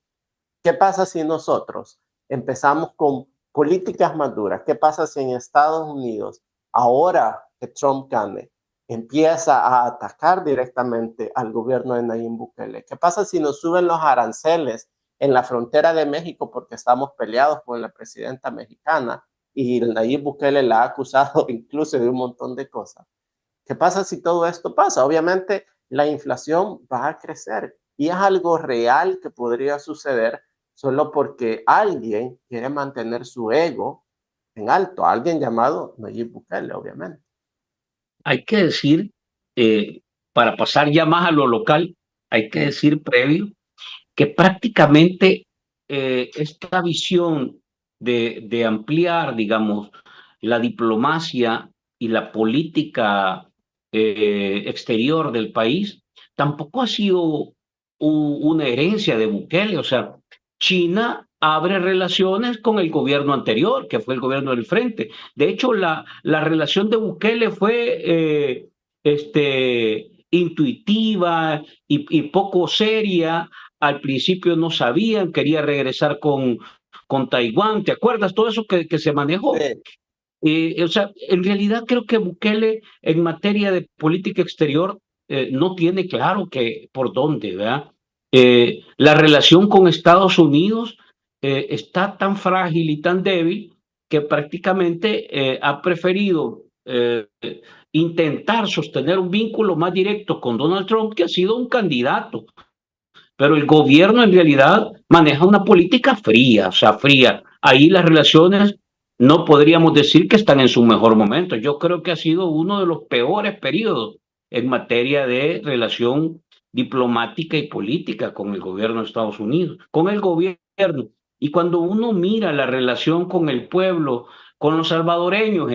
¿Qué pasa si nosotros empezamos con políticas maduras? ¿Qué pasa si en Estados Unidos, ahora que Trump gane, empieza a atacar directamente al gobierno de Nayib Bukele? ¿Qué pasa si nos suben los aranceles en la frontera de México porque estamos peleados con la presidenta mexicana y Nayib Bukele la ha acusado incluso de un montón de cosas? ¿Qué pasa si todo esto pasa? Obviamente la inflación va a crecer y es algo real que podría suceder solo porque alguien quiere mantener su ego en alto, alguien llamado Nayib Bukele, obviamente. Hay que decir, para pasar ya más a lo local, hay que decir previo que prácticamente esta visión de ampliar, digamos, la diplomacia y la política exterior del país tampoco ha sido una herencia de Bukele. O sea, China abre relaciones con el gobierno anterior, que fue el gobierno del Frente. De hecho, la relación de Bukele fue intuitiva y poco seria. Al principio no sabían, quería regresar con Taiwán. ¿Te acuerdas todo eso que se manejó? Sí. O sea, en realidad creo que Bukele en materia de política exterior no tiene claro por dónde, ¿verdad? La relación con Estados Unidos está tan frágil y tan débil que prácticamente ha preferido intentar sostener un vínculo más directo con Donald Trump, que ha sido un candidato. Pero el gobierno en realidad maneja una política fría, o sea, fría. Ahí las relaciones no podríamos decir que están en su mejor momento. Yo creo que ha sido uno de los peores periodos en materia de relación diplomática y política con el gobierno de Estados Unidos, con el gobierno. Y cuando uno mira la relación con el pueblo, con los salvadoreños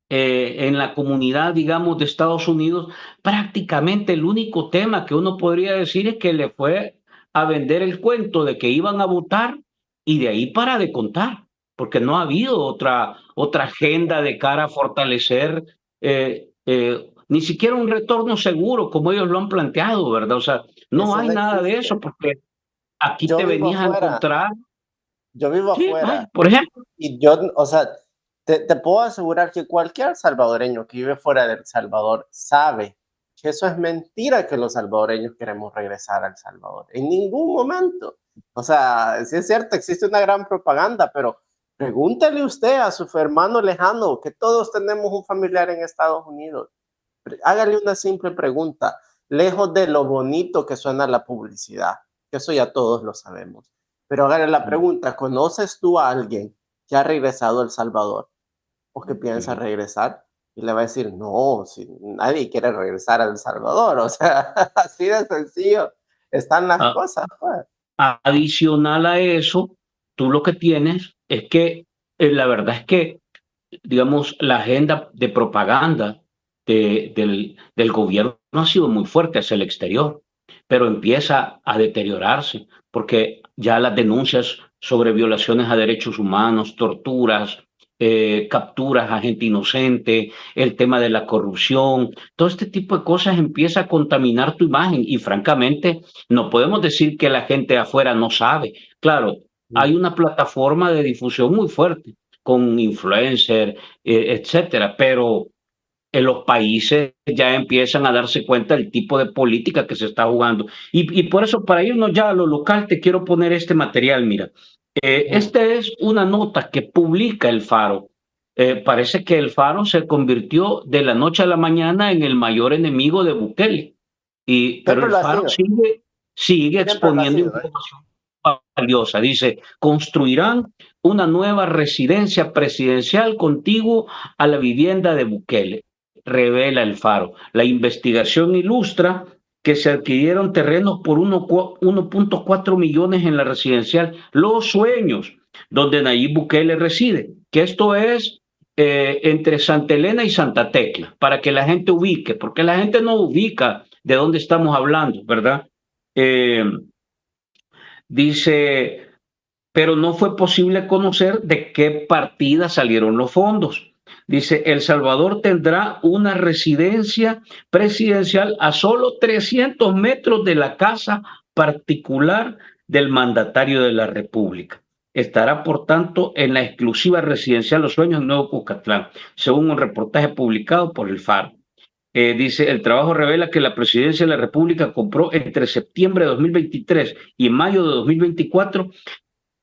en la comunidad, digamos, de Estados Unidos, prácticamente el único tema que uno podría decir es que le fue a vender el cuento de que iban a votar y de ahí para de contar, porque no ha habido otra agenda de cara a fortalecer ni siquiera un retorno seguro como ellos lo han planteado, ¿verdad? O sea, no Eso hay no nada de existe. eso porque aquí Yo te vivo venías a afuera, encontrar, yo vivo sí, afuera. por ejemplo, Y yo, o sea, te puedo asegurar que cualquier salvadoreño que vive fuera de El Salvador sabe que eso es mentira, que los salvadoreños queremos regresar a El Salvador. En ningún momento. O sea, sí es cierto, existe una gran propaganda, pero pregúntele usted a su hermano lejano, que todos tenemos un familiar en Estados Unidos. Hágale una simple pregunta, lejos de lo bonito que suena la publicidad, que eso ya todos lo sabemos. Pero hágale la pregunta, ¿conoces tú a alguien que ha regresado a El Salvador o que piensa regresar? Y le va a decir, no, si nadie quiere regresar a El Salvador. O sea, así de sencillo están las ah, cosas, pues. adicional a eso, tú lo que tienes es que la verdad es que, digamos, la agenda de propaganda del gobierno ha sido muy fuerte hacia el exterior, pero empieza a deteriorarse porque ya las denuncias sobre violaciones a derechos humanos, torturas, capturas a gente inocente, el tema de la corrupción, todo este tipo de cosas empieza a contaminar tu imagen y francamente no podemos decir que la gente afuera no sabe. Claro, hay una plataforma de difusión muy fuerte con influencers, etcétera, pero en los países ya empiezan a darse cuenta del tipo de política que se está jugando. Y por eso, para irnos ya a lo local, te quiero poner este material, mira. Esta es una nota que publica El Faro. Parece que El Faro se convirtió de la noche a la mañana en el mayor enemigo de Bukele. Pero Siempre El lo ha Faro sido, sigue siempre lo ha exponiendo sido. información valiosa. Dice, construirán una nueva residencia presidencial contiguo a la vivienda de Bukele, revela El Faro. La investigación ilustra que se adquirieron terrenos por 1.4 millones en la residencial Los Sueños, donde Nayib Bukele reside, que esto es entre Santa Elena y Santa Tecla, para que la gente ubique, porque la gente no ubica de dónde estamos hablando, ¿verdad? Dice, pero no fue posible conocer de qué partida salieron los fondos. Dice, El Salvador tendrá una residencia presidencial a solo 300 metros de la casa particular del mandatario de la República. Estará, por tanto, en la exclusiva residencial Los Sueños en Nuevo Cucatlán, según un reportaje publicado por El Faro. Dice, el trabajo revela que la presidencia de la República compró entre septiembre de 2023 y mayo de 2024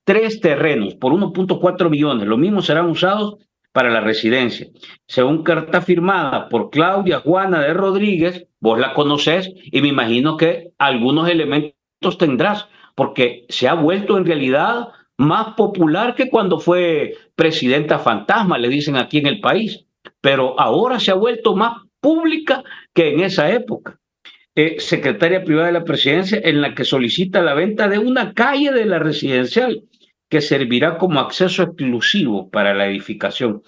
3 terrenos por 1.4 millones. Los mismos serán usados para la residencia. Según carta firmada por Claudia Juana de Rodríguez, vos la conocés y me imagino que algunos elementos tendrás, porque se ha vuelto en realidad más popular que cuando fue presidenta fantasma, le dicen aquí en el país, pero ahora se ha vuelto más pública que en esa época. Secretaria privada de la presidencia, en la que solicita la venta de una calle de la residencial que servirá como acceso exclusivo para la edificación.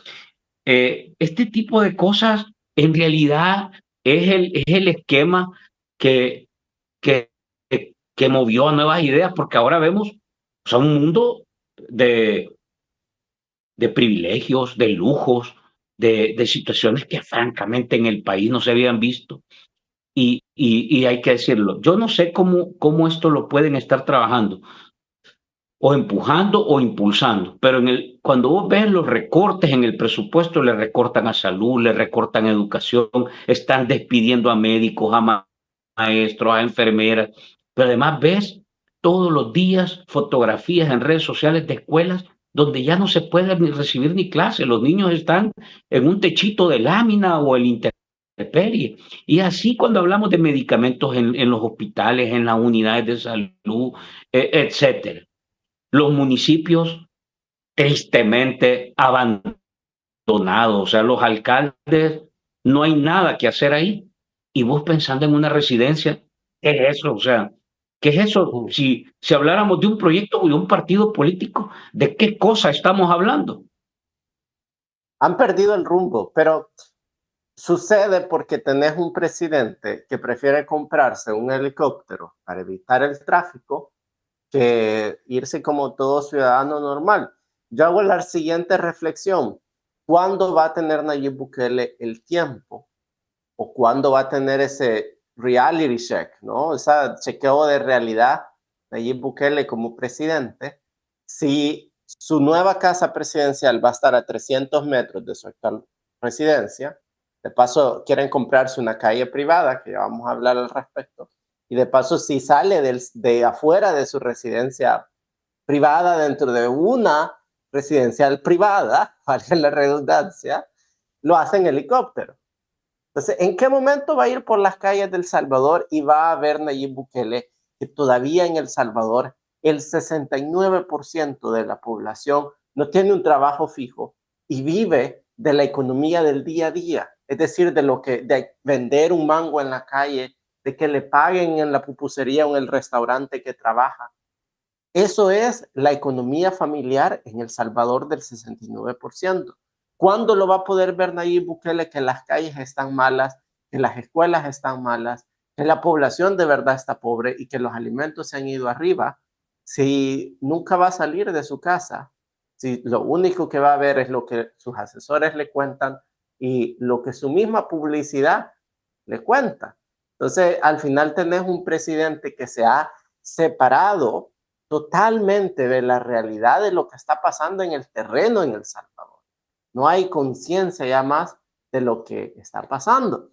Este tipo de cosas en realidad es el esquema que, que, que movió a nuevas ideas, porque ahora vemos, o sea, un mundo de privilegios, de lujos, de situaciones que francamente en el país no se habían visto. Y hay que decirlo, yo no sé cómo esto lo pueden estar trabajando, o empujando o impulsando, pero cuando vos ves los recortes en el presupuesto, le recortan a salud, le recortan a educación, están despidiendo a médicos, a maestros, a enfermeras, pero además ves todos los días fotografías en redes sociales de escuelas donde ya no se puede ni recibir ni clase, los niños están en un techito de lámina o el intemperie. Y así cuando hablamos de medicamentos en los hospitales, en las unidades de salud, etcétera. Los municipios tristemente abandonados, o sea, los alcaldes, no hay nada que hacer ahí. Y vos pensando en una residencia, ¿qué es eso? O sea, ¿qué es eso? Si habláramos de un proyecto o de un partido político, ¿de qué cosa estamos hablando? Han perdido el rumbo, pero sucede porque tenés un presidente que prefiere comprarse un helicóptero para evitar el tráfico que irse como todo ciudadano normal. Yo hago la siguiente reflexión. ¿Cuándo va a tener Nayib Bukele el tiempo? ¿O cuándo va a tener ese reality check, ¿no? Ese chequeo de realidad Nayib Bukele como presidente? Si su nueva casa presidencial va a estar a 300 metros de su actual residencia, de paso quieren comprarse una calle privada, que ya vamos a hablar al respecto, y de paso si sale de afuera de su residencia privada dentro de una residencial privada, valga la redundancia, lo hace en helicóptero. Entonces, ¿en qué momento va a ir por las calles de El Salvador y va a ver Nayib Bukele que todavía en El Salvador el 69% de la población no tiene un trabajo fijo y vive de la economía del día a día? Es decir, de vender un mango en la calle, de que le paguen en la pupusería o en el restaurante que trabaja. Eso es la economía familiar en El Salvador del 69%. ¿Cuándo lo va a poder ver Nayib Bukele que las calles están malas, que las escuelas están malas, que la población de verdad está pobre y que los alimentos se han ido arriba? Si nunca va a salir de su casa, si lo único que va a ver es lo que sus asesores le cuentan y lo que su misma publicidad le cuenta. Entonces, al final tenés un presidente que se ha separado totalmente de la realidad de lo que está pasando en el terreno en El Salvador. No hay conciencia ya más de lo que está pasando.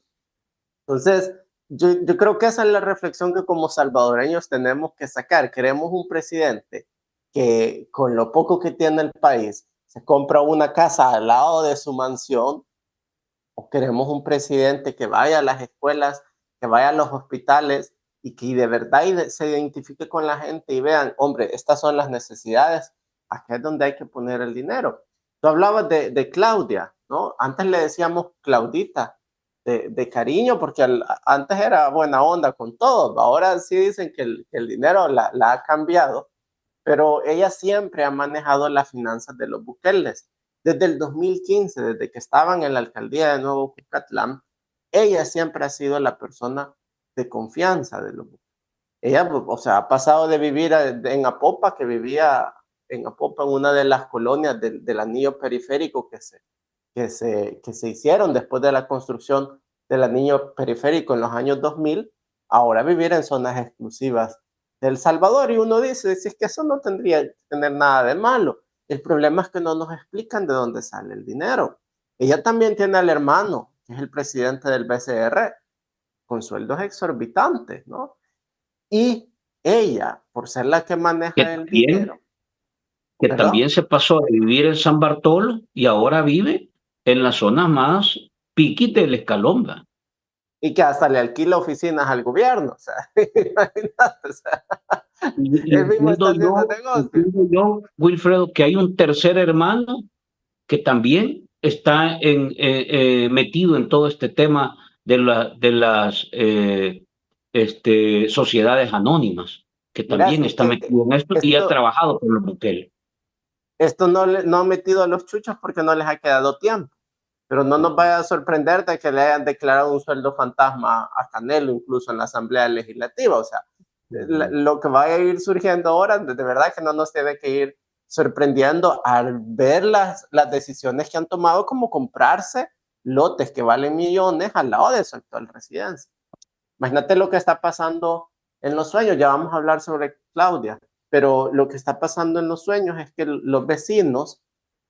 Entonces, yo creo que esa es la reflexión que como salvadoreños tenemos que sacar. Queremos un presidente que con lo poco que tiene el país se compra una casa al lado de su mansión, o queremos un presidente que vaya a las escuelas, que vaya a los hospitales y que de verdad se identifique con la gente y vean, hombre, estas son las necesidades, aquí es donde hay que poner el dinero. Tú hablabas de Claudia, ¿no? Antes le decíamos Claudita, de cariño, porque antes era buena onda con todos, ahora sí dicen que el dinero la ha cambiado, pero ella siempre ha manejado las finanzas de los Bukeles. Desde el 2015, desde que estaban en la alcaldía de Nuevo Cucatlán, ella siempre ha sido la persona de confianza de los Bukele. Ella, o sea, ha pasado de vivir en Apopa, que vivía en Apopa, en una de las colonias del anillo periférico que se hicieron después de la construcción del anillo periférico en los años 2000, ahora vivir en zonas exclusivas de El Salvador. Y uno dice, si es que eso no tendría que tener nada de malo. El problema es que no nos explican de dónde sale el dinero. Ella también tiene al hermano, que es el presidente del BCR, con sueldos exorbitantes, ¿no? Y ella, por ser la que maneja el dinero. Que también se pasó a vivir en San Bartolo y ahora vive en la zona más piqui del Escalón. Y que hasta le alquila oficinas al gobierno. O sea, imagínate, o sea, él mismo está haciendo negocio. Yo, Wilfredo, que hay un tercer hermano que también está metido en todo este tema de las sociedades anónimas, que también está metido en esto y ha trabajado con los Bukele. Esto no ha metido a los chuchos porque no les ha quedado tiempo, pero no nos vaya a sorprender de que le hayan declarado un sueldo fantasma a Canelo, incluso en la Asamblea Legislativa. O sea, lo que va a ir surgiendo ahora, de verdad que no nos tiene que ir sorprendiendo al ver las decisiones que han tomado, como comprarse lotes que valen millones al lado de su actual residencia. Imagínate lo que está pasando en Los Sueños. Ya vamos a hablar sobre Claudia, pero lo que está pasando en Los Sueños es que los vecinos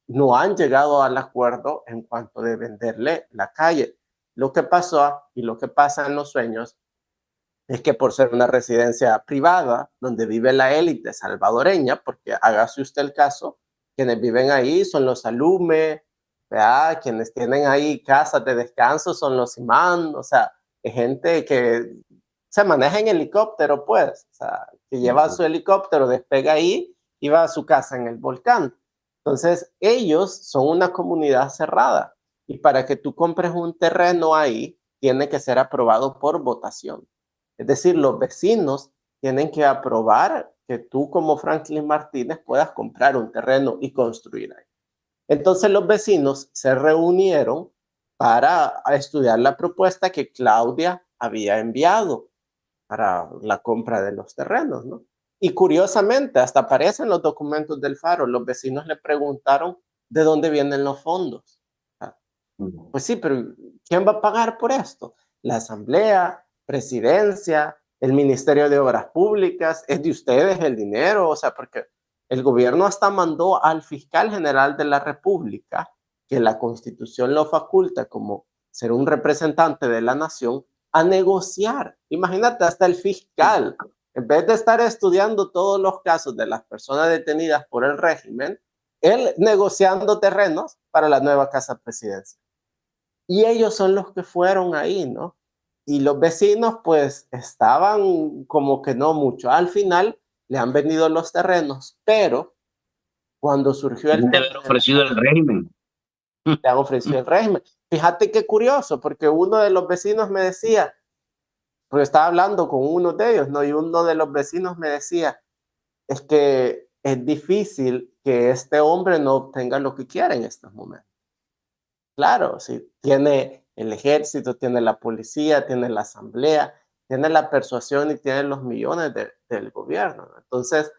no han llegado al acuerdo en cuanto de venderle la calle. Lo que pasó y lo que pasa en Los Sueños es que por ser una residencia privada donde vive la élite salvadoreña, porque hágase usted el caso, quienes viven ahí son los Alume, ¿verdad? Quienes tienen ahí casas de descanso son los Imán, o sea, es gente que se maneja en helicóptero, pues, o sea, que lleva su helicóptero, despega ahí y va a su casa en el volcán. Entonces, ellos son una comunidad cerrada y para que tú compres un terreno ahí, tiene que ser aprobado por votación. Es decir, los vecinos tienen que aprobar que tú como Franklin Martínez puedas comprar un terreno y construir ahí. Entonces los vecinos se reunieron para estudiar la propuesta que Claudia había enviado para la compra de los terrenos, ¿no? Y curiosamente, hasta aparecen los documentos del Faro, los vecinos le preguntaron de dónde vienen los fondos. Pues sí, pero ¿quién va a pagar por esto? La Asamblea, Presidencia, el Ministerio de Obras Públicas, es de ustedes el dinero, o sea, porque el gobierno hasta mandó al fiscal general de la República, que la Constitución lo faculta como ser un representante de la nación, a negociar. Imagínate, hasta el fiscal, en vez de estar estudiando todos los casos de las personas detenidas por el régimen, él negociando terrenos para la nueva casa presidencial. Y ellos son los que fueron ahí, ¿no? Y los vecinos pues estaban como que no mucho. Al final le han vendido los terrenos, pero cuando surgió el de haber ofrecido el régimen. le han ofrecido el régimen. Fíjate qué curioso, porque uno de los vecinos me decía, porque estaba hablando con uno de ellos, ¿no? Y uno de los vecinos me decía, es que es difícil que este hombre no obtenga lo que quiere en estos momentos. Claro, sí, tiene el ejército, tiene la policía, tiene la asamblea, tiene la persuasión y tiene los millones del gobierno, ¿no? Entonces,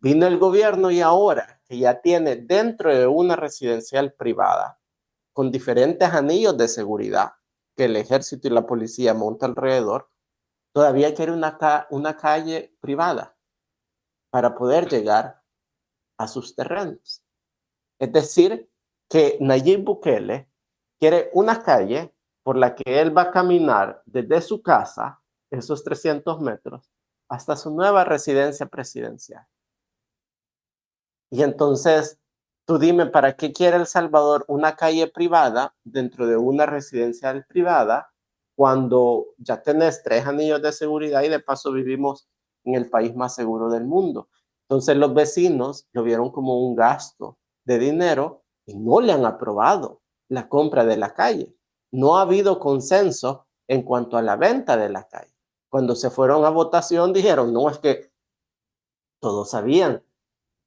vino el gobierno y ahora que ya tiene dentro de una residencial privada, con diferentes anillos de seguridad que el ejército y la policía montan alrededor, todavía quiere una calle privada para poder llegar a sus terrenos. Es decir, que Nayib Bukele quiere una calle por la que él va a caminar desde su casa, esos 300 metros, hasta su nueva residencia presidencial. Y entonces, tú dime, ¿para qué quiere El Salvador una calle privada dentro de una residencial privada cuando ya tenés 3 anillos de seguridad y de paso vivimos en el país más seguro del mundo? Entonces los vecinos lo vieron como un gasto de dinero y no le han aprobado la compra de la calle. No ha habido consenso en cuanto a la venta de la calle. Cuando se fueron a votación dijeron, no, es que todos sabían.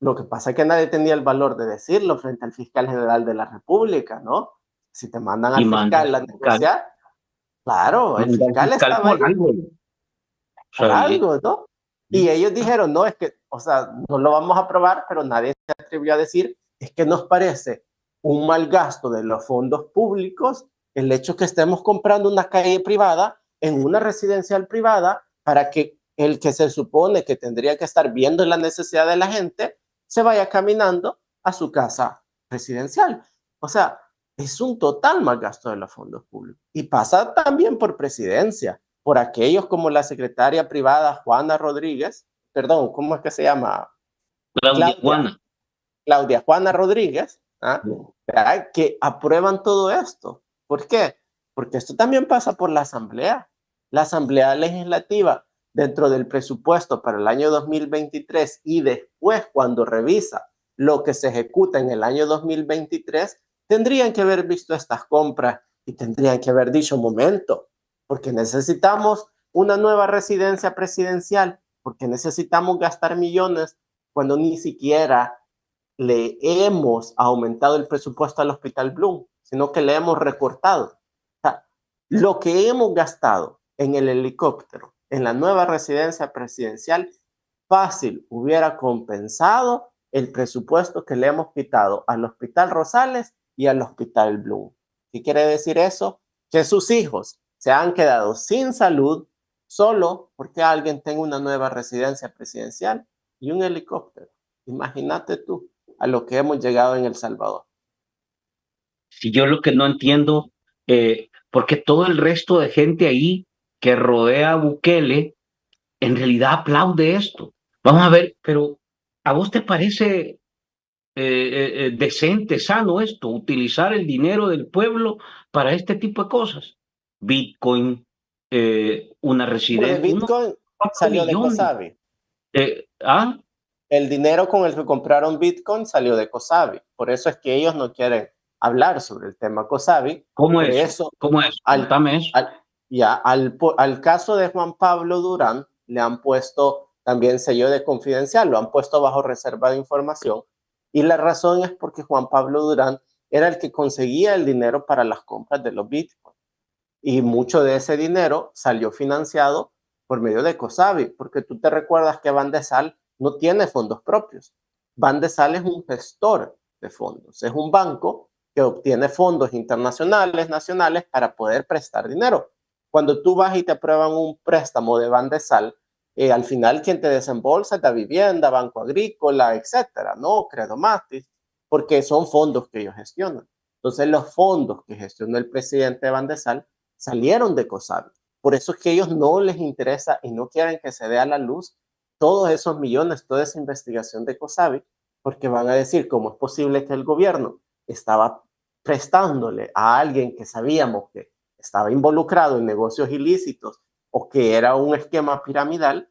Lo que pasa es que nadie tenía el valor de decirlo frente al fiscal general de la República, ¿no? Si te mandan al fiscal a negociar, claro, el fiscal estaba ahí por algo, ¿no? Y ellos dijeron, no, es que, o sea, no lo vamos a aprobar, pero nadie se atrevió a decir, es que nos parece un mal gasto de los fondos públicos el hecho que estemos comprando una calle privada en una residencial privada para que el que se supone que tendría que estar viendo la necesidad de la gente se vaya caminando a su casa residencial. O sea, es un total mal gasto de los fondos públicos. Y pasa también por presidencia, por aquellos como la secretaria privada Juana Rodríguez, perdón, ¿cómo es que se llama? Claudia Juana Rodríguez, ¿ah? Que aprueban todo esto. ¿Por qué? Porque esto también pasa por la Asamblea. La Asamblea Legislativa, dentro del presupuesto para el año 2023 y después cuando revisa lo que se ejecuta en el año 2023, tendrían que haber visto estas compras y tendrían que haber dicho, momento, porque necesitamos una nueva residencia presidencial, porque necesitamos gastar millones cuando ni siquiera le hemos aumentado el presupuesto al Hospital Bloom, sino que le hemos recortado. O sea, lo que hemos gastado en el helicóptero, en la nueva residencia presidencial, fácil hubiera compensado el presupuesto que le hemos quitado al Hospital Rosales y al Hospital Bloom. ¿Qué quiere decir eso? Que sus hijos se han quedado sin salud solo porque alguien tenga una nueva residencia presidencial y un helicóptero. Imagínate tú a lo que hemos llegado en El Salvador. Si yo lo que no entiendo, porque todo el resto de gente ahí que rodea a Bukele, en realidad aplaude esto. Vamos a ver, pero ¿a vos te parece decente, sano esto? Utilizar el dinero del pueblo para este tipo de cosas. Bitcoin, una residencia. El Bitcoin salió de Cosabi. El dinero con el que compraron Bitcoin salió de Cosabi. Por eso es que ellos no quieren hablar sobre el tema Cosabi. ¿Cómo es eso? ¿Cómo es? Cuéntame eso. Al caso de Juan Pablo Durán le han puesto también sello de confidencial, lo han puesto bajo reserva de información. Y la razón es porque Juan Pablo Durán era el que conseguía el dinero para las compras de los bitcoins. Y mucho de ese dinero salió financiado por medio de COSABI, porque tú te recuerdas que Bandesal no tiene fondos propios. Bandesal es un gestor de fondos, es un banco que obtiene fondos internacionales, nacionales, para poder prestar dinero. Cuando tú vas y te aprueban un préstamo de Bandesal, al final quien te desembolsa es la vivienda, Banco Agrícola, etcétera, ¿no? Credomatis, porque son fondos que ellos gestionan. Entonces los fondos que gestionó el presidente de Bandesal salieron de COSABI. Por eso es que a ellos no les interesa y no quieren que se dé a la luz todos esos millones, toda esa investigación de COSABI, porque van a decir cómo es posible que el gobierno estaba prestándole a alguien que sabíamos que estaba involucrado en negocios ilícitos o que era un esquema piramidal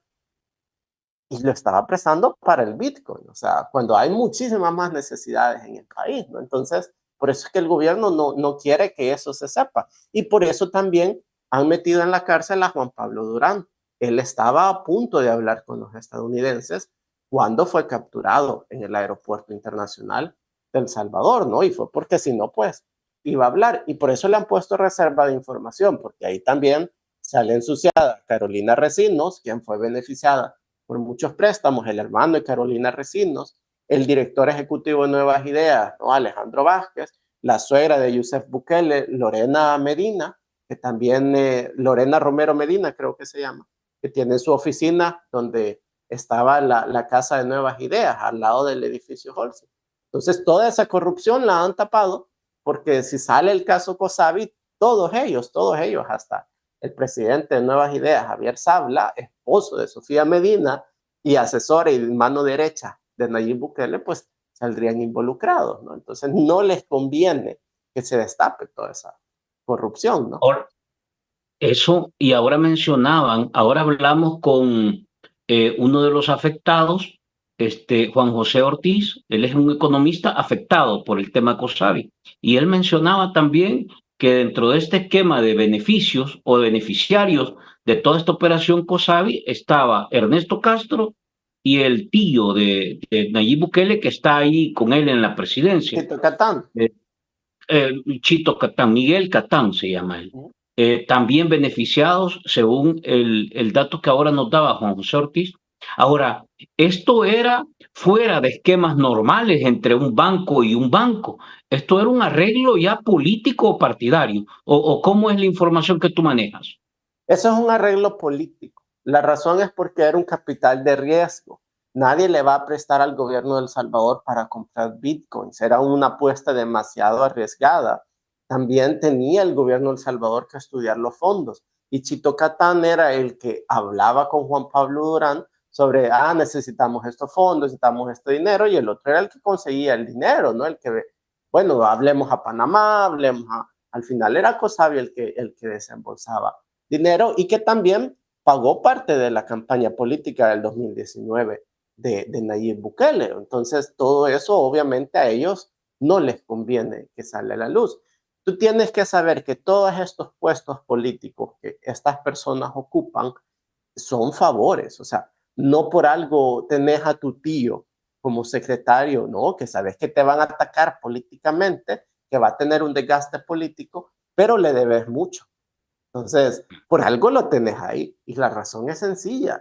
y lo estaba prestando para el Bitcoin, o sea, cuando hay muchísimas más necesidades en el país, ¿no? Entonces, por eso es que el gobierno no quiere que eso se sepa y por eso también han metido en la cárcel a Juan Pablo Durán. Él estaba a punto de hablar con los estadounidenses cuando fue capturado en el aeropuerto internacional de El Salvador, ¿no? Y fue porque si no, pues iba a hablar. Y por eso le han puesto reserva de información, porque ahí también sale ensuciada Carolina Recinos, quien fue beneficiada por muchos préstamos, el hermano de Carolina Recinos, el director ejecutivo de Nuevas Ideas, ¿no? Alejandro Vázquez, la suegra de Yusef Bukele, Lorena Medina, que también, Lorena Romero Medina creo que se llama, que tiene su oficina donde estaba la Casa de Nuevas Ideas, al lado del edificio Holcim. Entonces, toda esa corrupción la han tapado, porque si sale el caso COSABI, todos ellos, hasta el presidente de Nuevas Ideas, Javier Sabla, esposo de Sofía Medina y asesor y mano derecha de Nayib Bukele, pues saldrían involucrados, ¿no? Entonces, no les conviene que se destape toda esa corrupción, ¿no? Eso, y ahora mencionaban, ahora hablamos con uno de los afectados, Juan José Ortiz. Él es un economista afectado por el tema COSABI, y él mencionaba también que dentro de este esquema de beneficios o de beneficiarios de toda esta operación COSABI estaba Ernesto Castro y el tío de Nayib Bukele, que está ahí con él en la presidencia. Chito Catán. Chito Catán, Miguel Catán se llama él. También beneficiados, según el dato que ahora nos daba Juan José Ortiz. Ahora, esto era fuera de esquemas normales entre un banco y un banco. Esto era un arreglo ya político o partidario. ¿O cómo es la información que tú manejas? Eso es un arreglo político. La razón es porque era un capital de riesgo. Nadie le va a prestar al gobierno de El Salvador para comprar bitcoins. Era una apuesta demasiado arriesgada. También tenía el gobierno de El Salvador que estudiar los fondos. Y Chito Catán era el que hablaba con Juan Pablo Durán sobre, necesitamos estos fondos, necesitamos este dinero, y el otro era el que conseguía el dinero, ¿no? El que, bueno, hablemos a Panamá, al final era COSABI el que desembolsaba dinero y que también pagó parte de la campaña política del 2019 de Nayib Bukele. Entonces, todo eso obviamente a ellos no les conviene que salga a la luz. Tú tienes que saber que todos estos puestos políticos que estas personas ocupan son favores, o sea, no por algo tenés a tu tío como secretario, ¿no? Que sabes que te van a atacar políticamente, que va a tener un desgaste político, pero le debes mucho. Entonces, por algo lo tenés ahí. Y la razón es sencilla.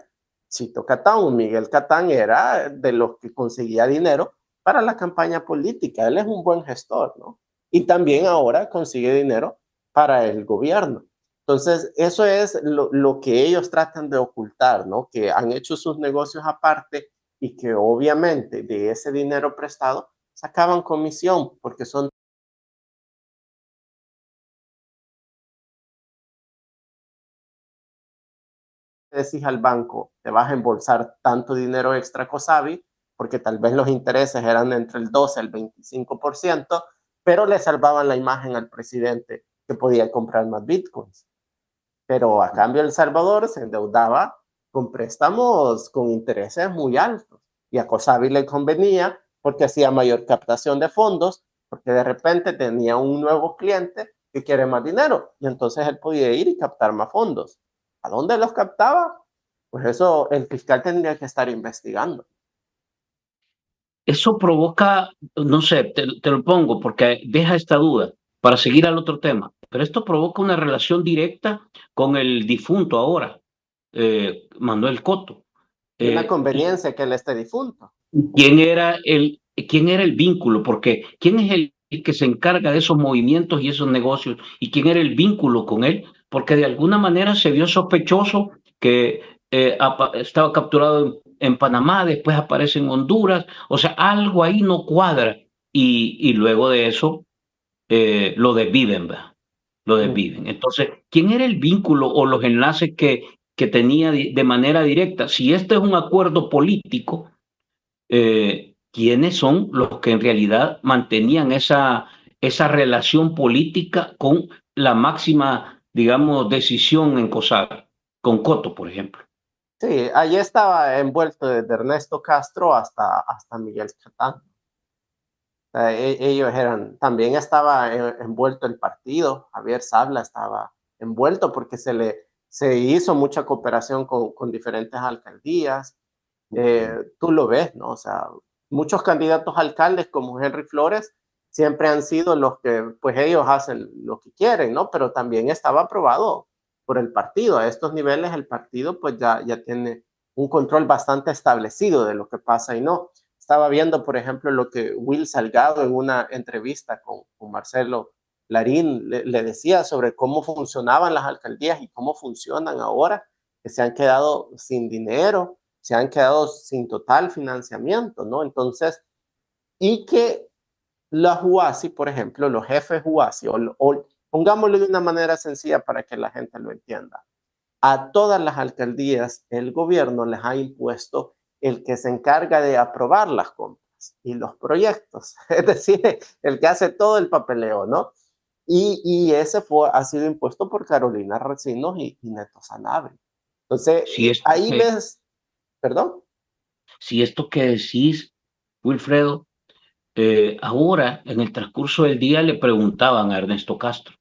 Chito Catán o Miguel Catán era de los que conseguía dinero para la campaña política. Él es un buen gestor, ¿no? Y también ahora consigue dinero para el gobierno. Entonces, eso es lo que ellos tratan de ocultar, ¿no? Que han hecho sus negocios aparte y que obviamente de ese dinero prestado sacaban comisión porque son decís al banco, te vas a embolsar tanto dinero extra COSABI, porque tal vez los intereses eran entre el 12 al 25%, pero le salvaban la imagen al presidente que podía comprar más bitcoins. Pero a cambio El Salvador se endeudaba con préstamos con intereses muy altos. Y a COSABI le convenía porque hacía mayor captación de fondos, porque de repente tenía un nuevo cliente que quiere más dinero. Y entonces él podía ir y captar más fondos. ¿A dónde los captaba? Pues eso el fiscal tendría que estar investigando. eso provoca, no sé, te lo pongo porque deja esta duda para seguir al otro tema, pero esto provoca una relación directa con el difunto ahora, Manuel Cotto. Y una Y conveniencia que él esté difunto. quién era el vínculo, porque quién es el que se encarga de esos movimientos y esos negocios, y quién era el vínculo con él, porque de alguna manera se vio sospechoso que estaba capturado en Panamá, después aparece en Honduras, o sea, algo ahí no cuadra, y luego de eso lo desviven, ¿verdad? Lo desviven. Entonces, ¿quién era el vínculo o los enlaces que tenía de manera directa? Si este es un acuerdo político, quiénes son los que en realidad mantenían esa relación política con la máxima, digamos, decisión en COSAR, con Cotto, por ejemplo. Sí, allí estaba envuelto desde Ernesto Castro hasta Miguel Catán. O sea, ellos eran, también estaba envuelto el partido, Javier Sabla estaba envuelto porque se hizo mucha cooperación con diferentes alcaldías. Tú lo ves, ¿no? O sea, muchos candidatos a alcaldes como Henry Flores siempre han sido los que, pues ellos hacen lo que quieren, ¿no? Pero también estaba aprobado por el partido. A estos niveles el partido pues ya tiene un control bastante establecido de lo que pasa y no. Estaba viendo, por ejemplo, lo que Will Salgado en una entrevista con Marcelo Larín le decía sobre cómo funcionaban las alcaldías y cómo funcionan ahora, que se han quedado sin dinero, se han quedado sin total financiamiento, ¿no? Entonces, y que los UASI, por ejemplo, los jefes UASI, o pongámoslo de una manera sencilla para que la gente lo entienda, a todas las alcaldías el gobierno les ha impuesto el que se encarga de aprobar las compras y los proyectos, es decir, el que hace todo el papeleo, ¿no? Y ese ha sido impuesto por Carolina Recinos y Neto Sanabria. Entonces, Si esto ahí que, ves, perdón. si esto que decís, Wilfredo, ahora en el transcurso del día le preguntaban a Ernesto Castro.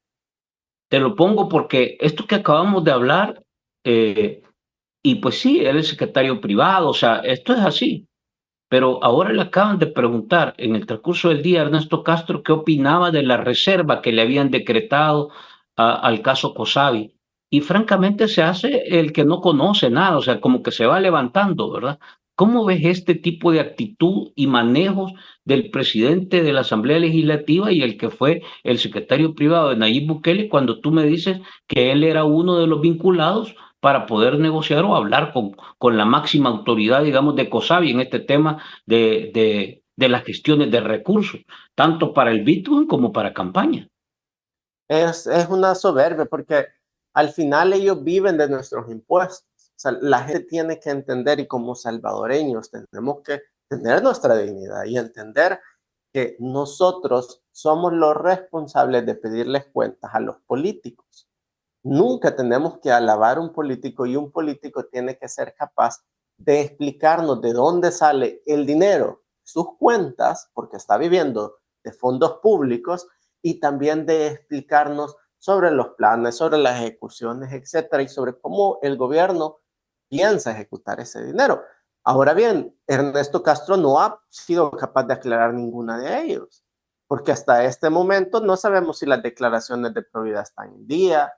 Te lo pongo porque esto que acabamos de hablar, eh, y pues sí, él es secretario privado, o sea, esto es así. Pero ahora le acaban de preguntar en el transcurso del día a Ernesto Castro qué opinaba de la reserva que le habían decretado al caso Cosavi. Y francamente se hace el que no conoce nada, o sea, como que se va levantando, ¿verdad? ¿Cómo ves este tipo de actitud y manejos del presidente de la Asamblea Legislativa y el que fue el secretario privado de Nayib Bukele cuando tú me dices que él era uno de los vinculados para poder negociar o hablar con la máxima autoridad, digamos, de COSABI en este tema de las gestiones de recursos, tanto para el Bitcoin como para campaña? Es una soberbia porque al final ellos viven de nuestros impuestos. O sea, la gente tiene que entender y como salvadoreños tenemos que tener nuestra dignidad y entender que nosotros somos los responsables de pedirles cuentas a los políticos. Nunca tenemos que alabar a un político y un político tiene que ser capaz de explicarnos de dónde sale el dinero, sus cuentas, porque está viviendo de fondos públicos, y también de explicarnos sobre los planes, sobre las ejecuciones, etcétera, y sobre cómo el gobierno piensa ejecutar ese dinero. Ahora bien, Ernesto Castro no ha sido capaz de aclarar ninguna de ellos, porque hasta este momento no sabemos si las declaraciones de probidad están en día,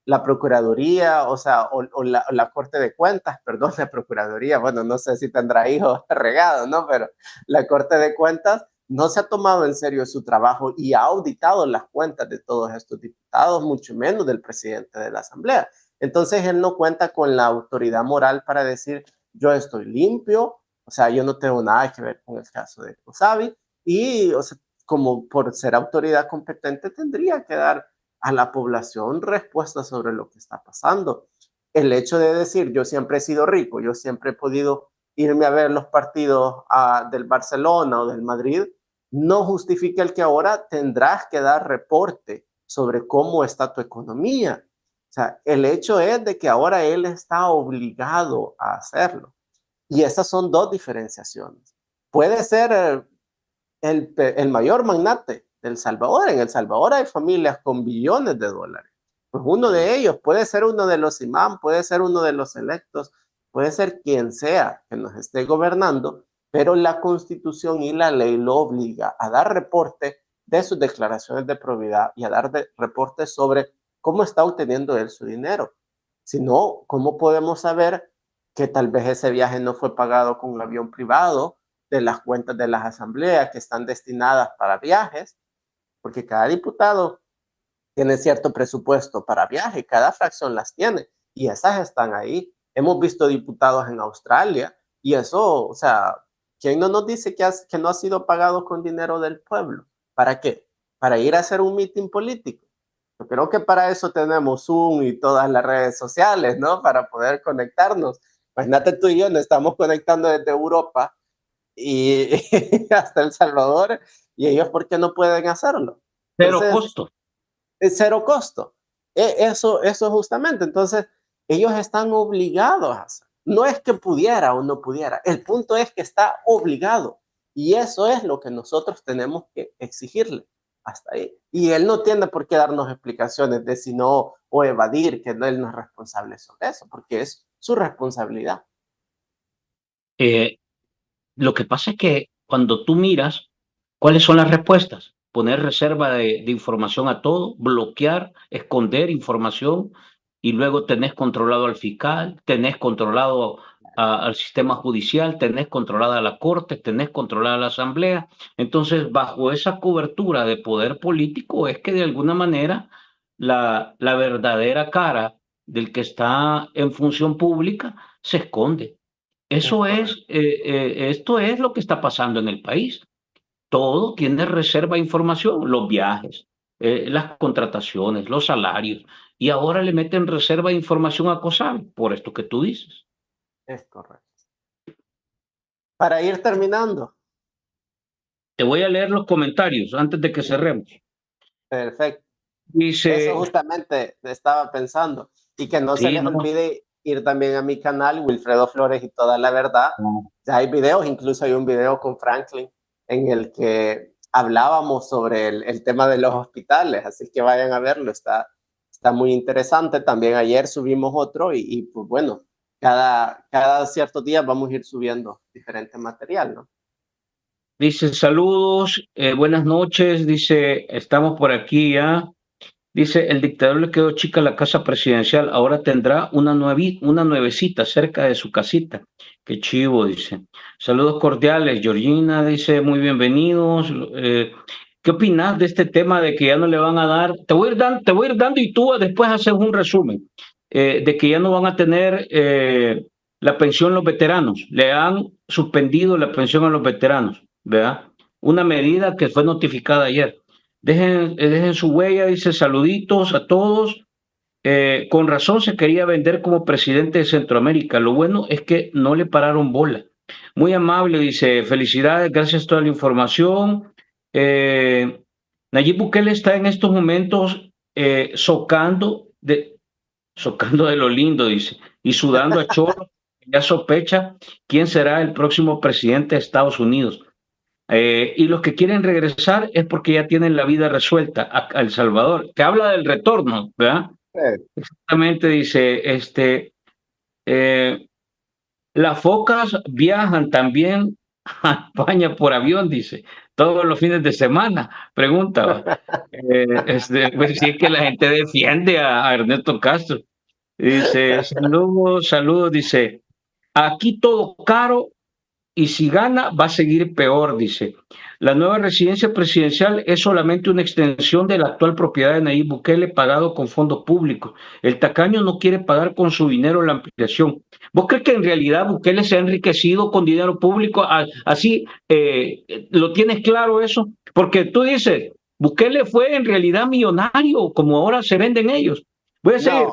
la Procuraduría, o sea, o la Corte de Cuentas, perdón, la Procuraduría, bueno, no sé si tendrá hijos regados, ¿no? Pero la Corte de Cuentas no se ha tomado en serio su trabajo y ha auditado las cuentas de todos estos diputados, mucho menos del presidente de la Asamblea. Entonces, él no cuenta con la autoridad moral para decir, yo estoy limpio, o sea, yo no tengo nada que ver con el caso de Cosavi, y, o sea, como por ser autoridad competente, tendría que dar a la población respuestas sobre lo que está pasando. El hecho de decir, yo siempre he sido rico, yo siempre he podido irme a ver los partidos del Barcelona o del Madrid, no justifica el que ahora tendrás que dar reporte sobre cómo está tu economía. O sea, el hecho es de que ahora él está obligado a hacerlo. Y esas son dos diferenciaciones. Puede ser el mayor magnate del Salvador. En El Salvador hay familias con billones de dólares. Pues uno de ellos puede ser uno de los imán, puede ser uno de los electos, puede ser quien sea que nos esté gobernando, pero la Constitución y la ley lo obliga a dar reporte de sus declaraciones de probidad y a dar reporte sobre cómo está obteniendo él su dinero. Si no, ¿cómo podemos saber que tal vez ese viaje no fue pagado con un avión privado de las cuentas de las asambleas que están destinadas para viajes? Porque cada diputado tiene cierto presupuesto para viaje, cada fracción las tiene y esas están ahí. Hemos visto diputados en Australia y eso, o sea, ¿quién no nos dice que no ha sido pagado con dinero del pueblo? ¿Para qué? Para ir a hacer un meeting político. Yo creo que para eso tenemos Zoom y todas las redes sociales, ¿no? Para poder conectarnos. Imagínate, tú y yo nos estamos conectando desde Europa y hasta El Salvador, y ellos, ¿por qué no pueden hacerlo? Cero costo. Es cero costo. Eso justamente. Entonces, ellos están obligados a hacer. No es que pudiera o no pudiera. El punto es que está obligado. Y eso es lo que nosotros tenemos que exigirle. Hasta ahí. Y él no tiene por qué darnos explicaciones de si no, o evadir que él no es responsable sobre eso, porque es su responsabilidad. Lo que pasa es que cuando tú miras cuáles son las respuestas, poner reserva de información a todo, bloquear, esconder información, y luego tenés controlado al fiscal, tenés controlado al sistema judicial, tenés controlada la corte, tenés controlada la asamblea. Entonces, bajo esa cobertura de poder político es que de alguna manera la verdadera cara del que está en función pública se esconde. Esto es lo que está pasando en el país. Todo tiene reserva de información, los viajes, las contrataciones, los salarios, y ahora le meten reserva de información a COSAL, por esto que tú dices. Es correcto. Para ir terminando. Te voy a leer los comentarios antes de que cerremos. Perfecto. Dice, eso justamente estaba pensando. Y que no se les olvide ir también a mi canal, Wilfredo Flores y Toda la Verdad. Ya hay videos, incluso hay un video con Franklin en el que hablábamos sobre el tema de los hospitales, así que vayan a verlo, está muy interesante. También ayer subimos otro y pues bueno, cada ciertos días vamos a ir subiendo diferente material, ¿no? Dice, saludos, buenas noches, dice, estamos por aquí ya. Dice, el dictador le quedó chica la casa presidencial, ahora tendrá una nuevecita cerca de su casita. Qué chivo, dice. Saludos cordiales, Georgina, dice, muy bienvenidos. ¿Qué opinas de este tema de que ya no le van a dar? Te voy a ir dando y tú después haces un resumen, de que ya no van a tener la pensión los veteranos. Le han suspendido la pensión a los veteranos, ¿verdad? Una medida que fue notificada ayer. Dejen su huella, dice, saluditos a todos. Con razón se quería vender como presidente de Centroamérica. Lo bueno es que no le pararon bola. Muy amable, dice, felicidades, gracias por toda la información. Nayib Bukele está en estos momentos socando de lo lindo, dice, y sudando a chorro. Ya sospecha quién será el próximo presidente de Estados Unidos. Y los que quieren regresar es porque ya tienen la vida resuelta a El Salvador, que habla del retorno, ¿verdad? Exactamente, dice, las focas viajan también a España por avión, dice, todos los fines de semana, pregunta. Pues sí, es que la gente defiende a Ernesto Castro. Dice, saludos, dice, aquí todo caro, y si gana va a seguir peor, dice. La nueva residencia presidencial es solamente una extensión de la actual propiedad de Nayib Bukele pagado con fondos públicos. El tacaño no quiere pagar con su dinero la ampliación. ¿Vos crees que en realidad Bukele se ha enriquecido con dinero público? Así, ¿lo tienes claro eso? Porque tú dices, Bukele fue en realidad millonario, como ahora se venden ellos. Voy a seguir,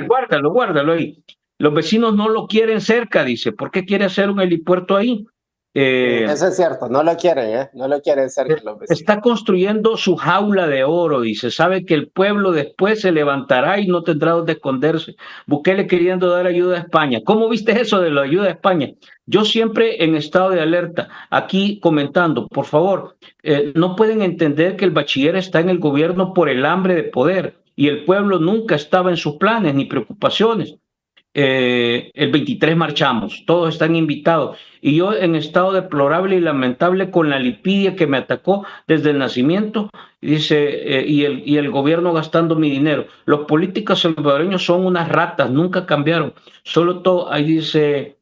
guárdalo ahí. Los vecinos no lo quieren cerca, dice. ¿Por qué quiere hacer un helipuerto ahí? Eso es cierto, no lo quieren, no lo quieren cerca los vecinos. Está construyendo su jaula de oro, dice. Sabe que el pueblo después se levantará y no tendrá donde esconderse. Bukele queriendo dar ayuda a España. ¿Cómo viste eso de la ayuda a España? Yo siempre en estado de alerta, aquí comentando, por favor, no pueden entender que el bachiller está en el gobierno por el hambre de poder y el pueblo nunca estaba en sus planes ni preocupaciones. el 23 marchamos, todos están invitados. Y yo en estado deplorable y lamentable con la lipidia que me atacó desde el nacimiento, dice, y el gobierno gastando mi dinero. Los políticos salvadoreños son unas ratas, nunca cambiaron. Solo todo, ahí dice,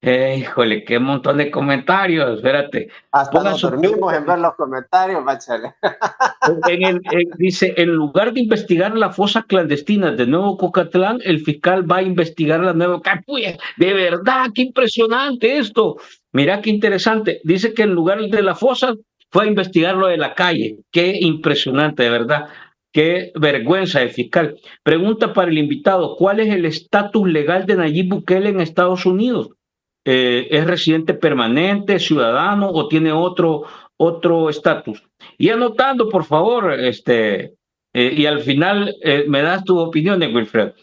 híjole, qué montón de comentarios, espérate. Hasta nos dormimos en ver los comentarios, Bachelet. Dice, en lugar de investigar la fosa clandestina de Nuevo Cocatlán, el fiscal va a investigar la nueva... De verdad, qué impresionante esto. Mira qué interesante. Dice que en lugar de la fosa fue a investigar lo de la calle. Qué impresionante, de verdad. Qué vergüenza el fiscal. Pregunta para el invitado, ¿cuál es el estatus legal de Nayib Bukele en Estados Unidos? ¿Es residente permanente, ciudadano o tiene otro estatus? Y anotando, por favor, y al final me das tu opinión, Wilfredo.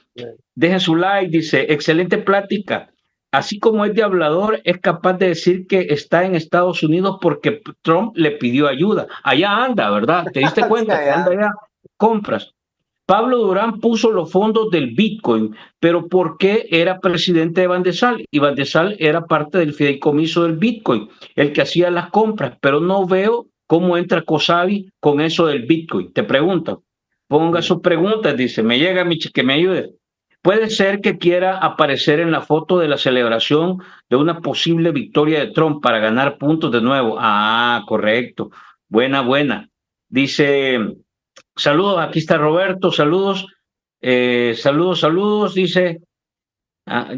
Dejen su like, dice, excelente plática. Así como es de hablador, es capaz de decir que está en Estados Unidos porque Trump le pidió ayuda. Allá anda, ¿verdad? ¿Te diste cuenta? Sí, anda allá, compras. Pablo Durán puso los fondos del Bitcoin, pero ¿por qué era presidente de Bandesal? Y Bandesal era parte del fideicomiso del Bitcoin, el que hacía las compras, pero no veo cómo entra Cosavi con eso del Bitcoin. Te pregunto, ponga sus preguntas, dice, me llega que me ayude. Puede ser que quiera aparecer en la foto de la celebración de una posible victoria de Trump para ganar puntos de nuevo. Ah, correcto. Buena. Dice... Saludos, aquí está Roberto, saludos, saludos, dice,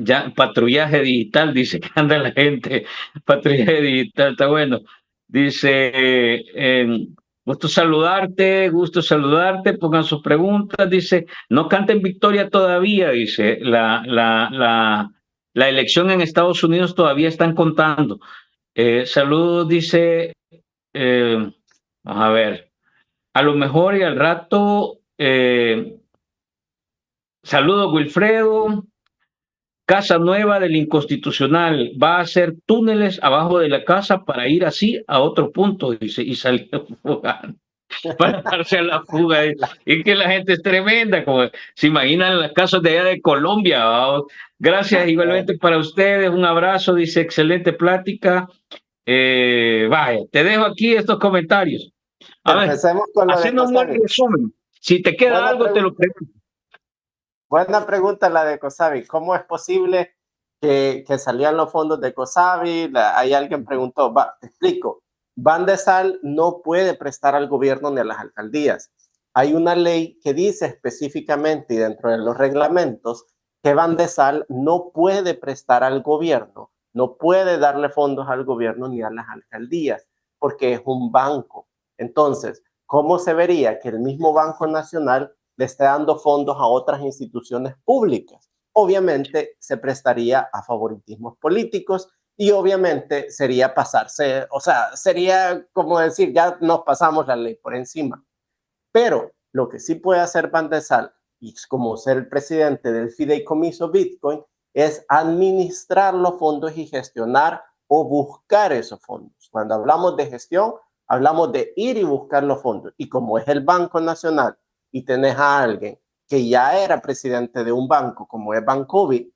ya, patrullaje digital, dice que anda la gente, patrullaje digital, está bueno, dice, gusto saludarte, pongan sus preguntas, dice, no canten victoria todavía, dice, la elección en Estados Unidos todavía están contando. Saludos, dice, vamos a ver. A lo mejor y al rato, saludo Wilfredo, casa nueva del Inconstitucional, va a hacer túneles abajo de la casa para ir así a otro punto, dice, y salir jugando, para darse a la fuga. Y que la gente es tremenda, como se imaginan las casas de allá de Colombia. ¿Vamos? Gracias igualmente para ustedes, un abrazo, dice, excelente plática. Vaya, te dejo aquí estos comentarios. A ver, empecemos con lo de Cosavi. Resumen. Si te queda Buena algo, pregunta. te lo pregunto. Buena pregunta la de Cosavi. ¿Cómo es posible que salían los fondos de Cosavi? Ahí alguien preguntó, te explico. Bandesal no puede prestar al gobierno ni a las alcaldías. Hay una ley que dice específicamente y dentro de los reglamentos que Bandesal no puede prestar al gobierno, no puede darle fondos al gobierno ni a las alcaldías, porque es un banco. Entonces, ¿cómo se vería que el mismo Banco Nacional le esté dando fondos a otras instituciones públicas? Obviamente se prestaría a favoritismos políticos y obviamente sería pasarse, o sea, sería como decir, ya nos pasamos la ley por encima. Pero lo que sí puede hacer Bandesal, y como ser el presidente del fideicomiso Bitcoin, es administrar los fondos y gestionar o buscar esos fondos. Cuando hablamos de gestión, hablamos de ir y buscar los fondos. Y como es el Banco Nacional y tenés a alguien que ya era presidente de un banco como es Bancovi,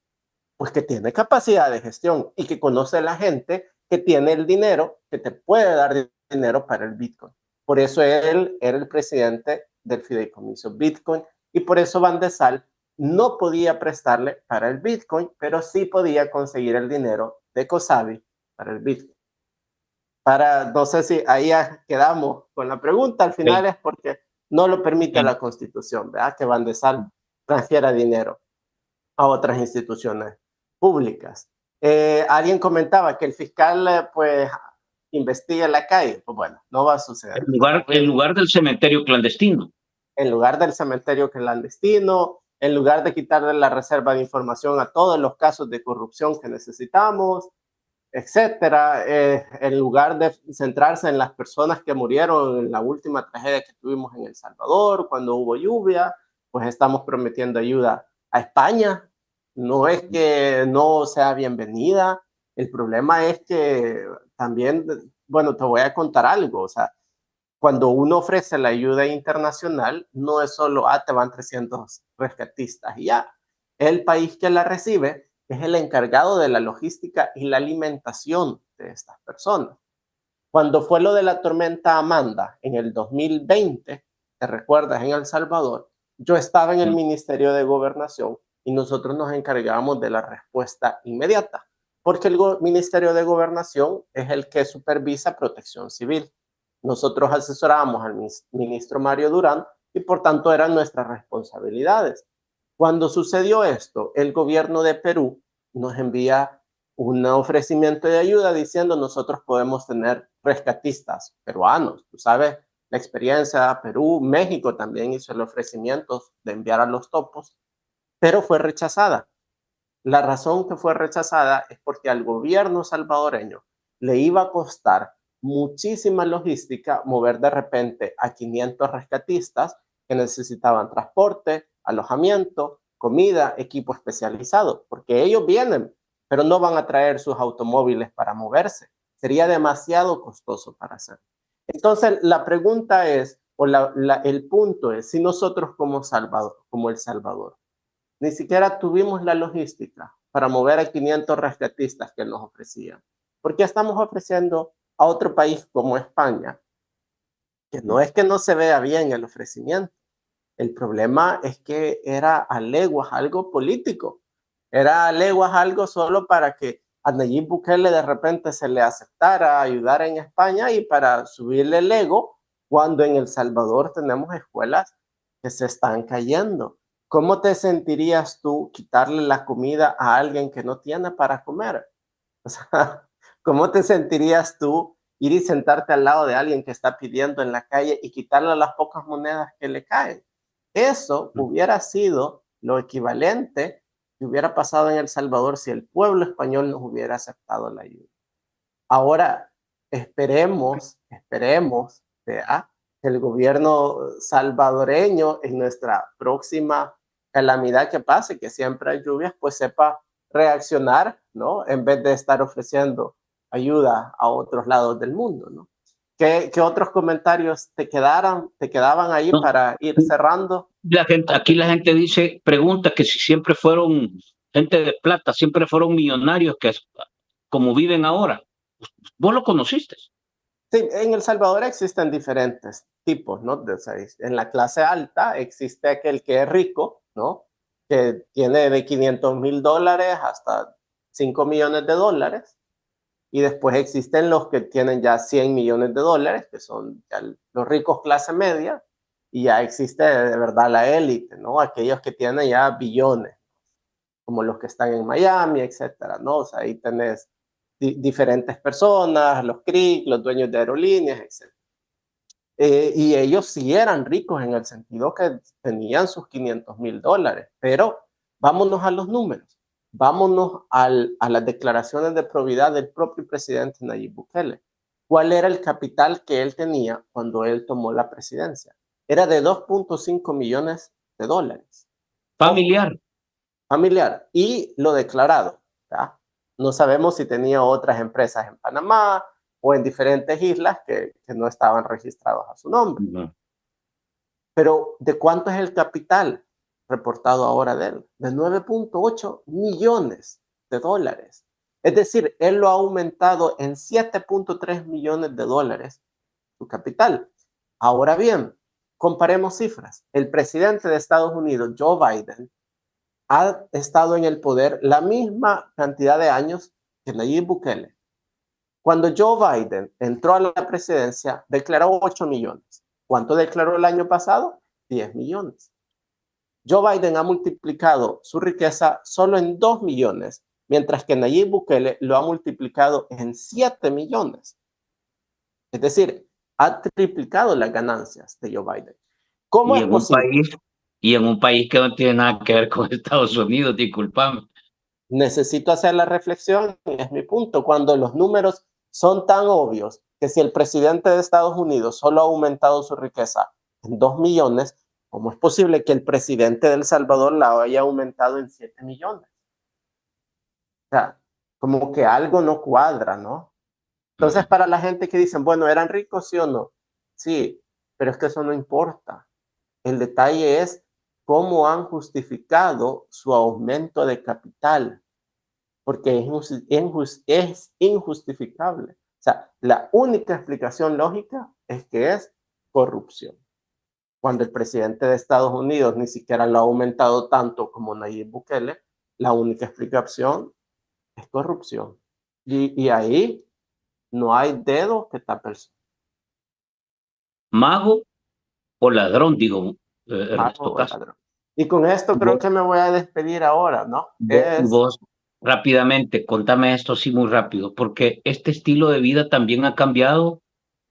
pues que tiene capacidad de gestión y que conoce a la gente que tiene el dinero, que te puede dar dinero para el Bitcoin. Por eso él era el presidente del fideicomiso Bitcoin y por eso Bandesal no podía prestarle para el Bitcoin, pero sí podía conseguir el dinero de Cosavi para el Bitcoin. No sé si ahí quedamos con la pregunta, al final es porque no lo permite la Constitución, ¿verdad? Que Bandesal transfiera dinero a otras instituciones públicas. Alguien comentaba que el fiscal pues investiga en la calle. Pues bueno, no va a suceder. En lugar del cementerio clandestino. En lugar del cementerio clandestino, en lugar de quitarle la reserva de información a todos los casos de corrupción que necesitamos, etcétera, en lugar de centrarse en las personas que murieron en la última tragedia que tuvimos en El Salvador, cuando hubo lluvia, pues estamos prometiendo ayuda a España. No es que no sea bienvenida, el problema es que también, bueno, te voy a contar algo, o sea, cuando uno ofrece la ayuda internacional, no es solo, te van 300 rescatistas y ya. El país que la recibe es el encargado de la logística y la alimentación de estas personas. Cuando fue lo de la tormenta Amanda en el 2020, ¿te recuerdas? En El Salvador, yo estaba en el Ministerio de Gobernación y nosotros nos encargábamos de la respuesta inmediata, porque el Ministerio de Gobernación es el que supervisa protección civil. Nosotros asesorábamos al ministro Mario Durán y por tanto eran nuestras responsabilidades. Cuando sucedió esto, el gobierno de Perú nos envía un ofrecimiento de ayuda diciendo nosotros podemos tener rescatistas peruanos. Tú sabes, la experiencia, Perú, México también hizo el ofrecimiento de enviar a los topos, pero fue rechazada. La razón que fue rechazada es porque al gobierno salvadoreño le iba a costar muchísima logística mover de repente a 500 rescatistas que necesitaban transporte, alojamiento, comida, equipo especializado, porque ellos vienen, pero no van a traer sus automóviles para moverse. Sería demasiado costoso para hacer. Entonces, la pregunta es, o el punto es, si nosotros como El Salvador, ni siquiera tuvimos la logística para mover a 500 rescatistas que nos ofrecían, ¿por qué estamos ofreciendo a otro país como España? Que no es que no se vea bien el ofrecimiento. El problema es que era a leguas algo político. Era a leguas algo solo para que a Nayib Bukele de repente se le aceptara ayudar en España y para subirle el ego, cuando en El Salvador tenemos escuelas que se están cayendo. ¿Cómo te sentirías tú quitarle la comida a alguien que no tiene para comer? O sea, ¿cómo te sentirías tú ir y sentarte al lado de alguien que está pidiendo en la calle y quitarle las pocas monedas que le caen? Eso hubiera sido lo equivalente que hubiera pasado en El Salvador si el pueblo español nos hubiera aceptado la ayuda. Ahora, esperemos, ¿verdad?, que el gobierno salvadoreño en nuestra próxima calamidad que pase, que siempre hay lluvias, pues sepa reaccionar, ¿no? En vez de estar ofreciendo ayuda a otros lados del mundo, ¿no? ¿Qué otros comentarios te quedaban ahí No, para ir cerrando? aquí la gente dice, pregunta que si siempre fueron gente de plata, siempre fueron millonarios que como viven ahora. ¿Vos lo conociste? Sí, en El Salvador existen diferentes tipos, ¿no? En la clase alta existe aquel que es rico, ¿no? Que tiene de $500,000 hasta $5 millones. Y después existen los que tienen ya $100 millones, que son ya los ricos clase media. Y ya existe de verdad la élite, ¿no? Aquellos que tienen ya billones, como los que están en Miami, etcétera, ¿no? O sea, ahí tenés diferentes personas, los CRIC, los dueños de aerolíneas, etcétera. Y ellos sí eran ricos en el sentido que tenían sus $500,000, pero vámonos a los números, vámonos a las declaraciones de probidad del propio presidente Nayib Bukele. ¿Cuál era el capital que él tenía cuando él tomó la presidencia? Era de $2.5 millones. Familiar. Familiar. Y lo declarado, ¿verdad? No sabemos si tenía otras empresas en Panamá o en diferentes islas que no estaban registrados a su nombre. Pero ¿de cuánto es el capital reportado ahora de él? De $9.8 millones. Es decir, él lo ha aumentado en $7.3 millones su capital. Ahora bien, comparemos cifras. El presidente de Estados Unidos, Joe Biden, ha estado en el poder la misma cantidad de años que Nayib Bukele. Cuando Joe Biden entró a la presidencia, declaró 8 millones. ¿Cuánto declaró el año pasado? 10 millones. Joe Biden ha multiplicado su riqueza solo en 2 millones, mientras que Nayib Bukele lo ha multiplicado en 7 millones. Es decir, ha triplicado las ganancias de Joe Biden. ¿Cómo es posible? Y en un país que no tiene nada que ver con Estados Unidos, disculpame. Necesito hacer la reflexión, es mi punto, cuando los números son tan obvios que si el presidente de Estados Unidos solo ha aumentado su riqueza en 2 millones, ¿cómo es posible que el presidente de El Salvador la haya aumentado en 7 millones? O sea, como que algo no cuadra, ¿no? Entonces, para la gente que dicen, bueno, ¿eran ricos, sí o no? Sí, pero es que eso no importa. El detalle es cómo han justificado su aumento de capital, porque es injustificable. O sea, la única explicación lógica es que es corrupción. Cuando el presidente de Estados Unidos ni siquiera lo ha aumentado tanto como Nayib Bukele, la única explicación es corrupción. Y ahí no hay dedo que tape el sol. Mago o ladrón, digo, Ernesto Castro. Y con esto creo que me voy a despedir ahora, ¿no? Vos, rápidamente, contame esto sí muy rápido, porque este estilo de vida también ha cambiado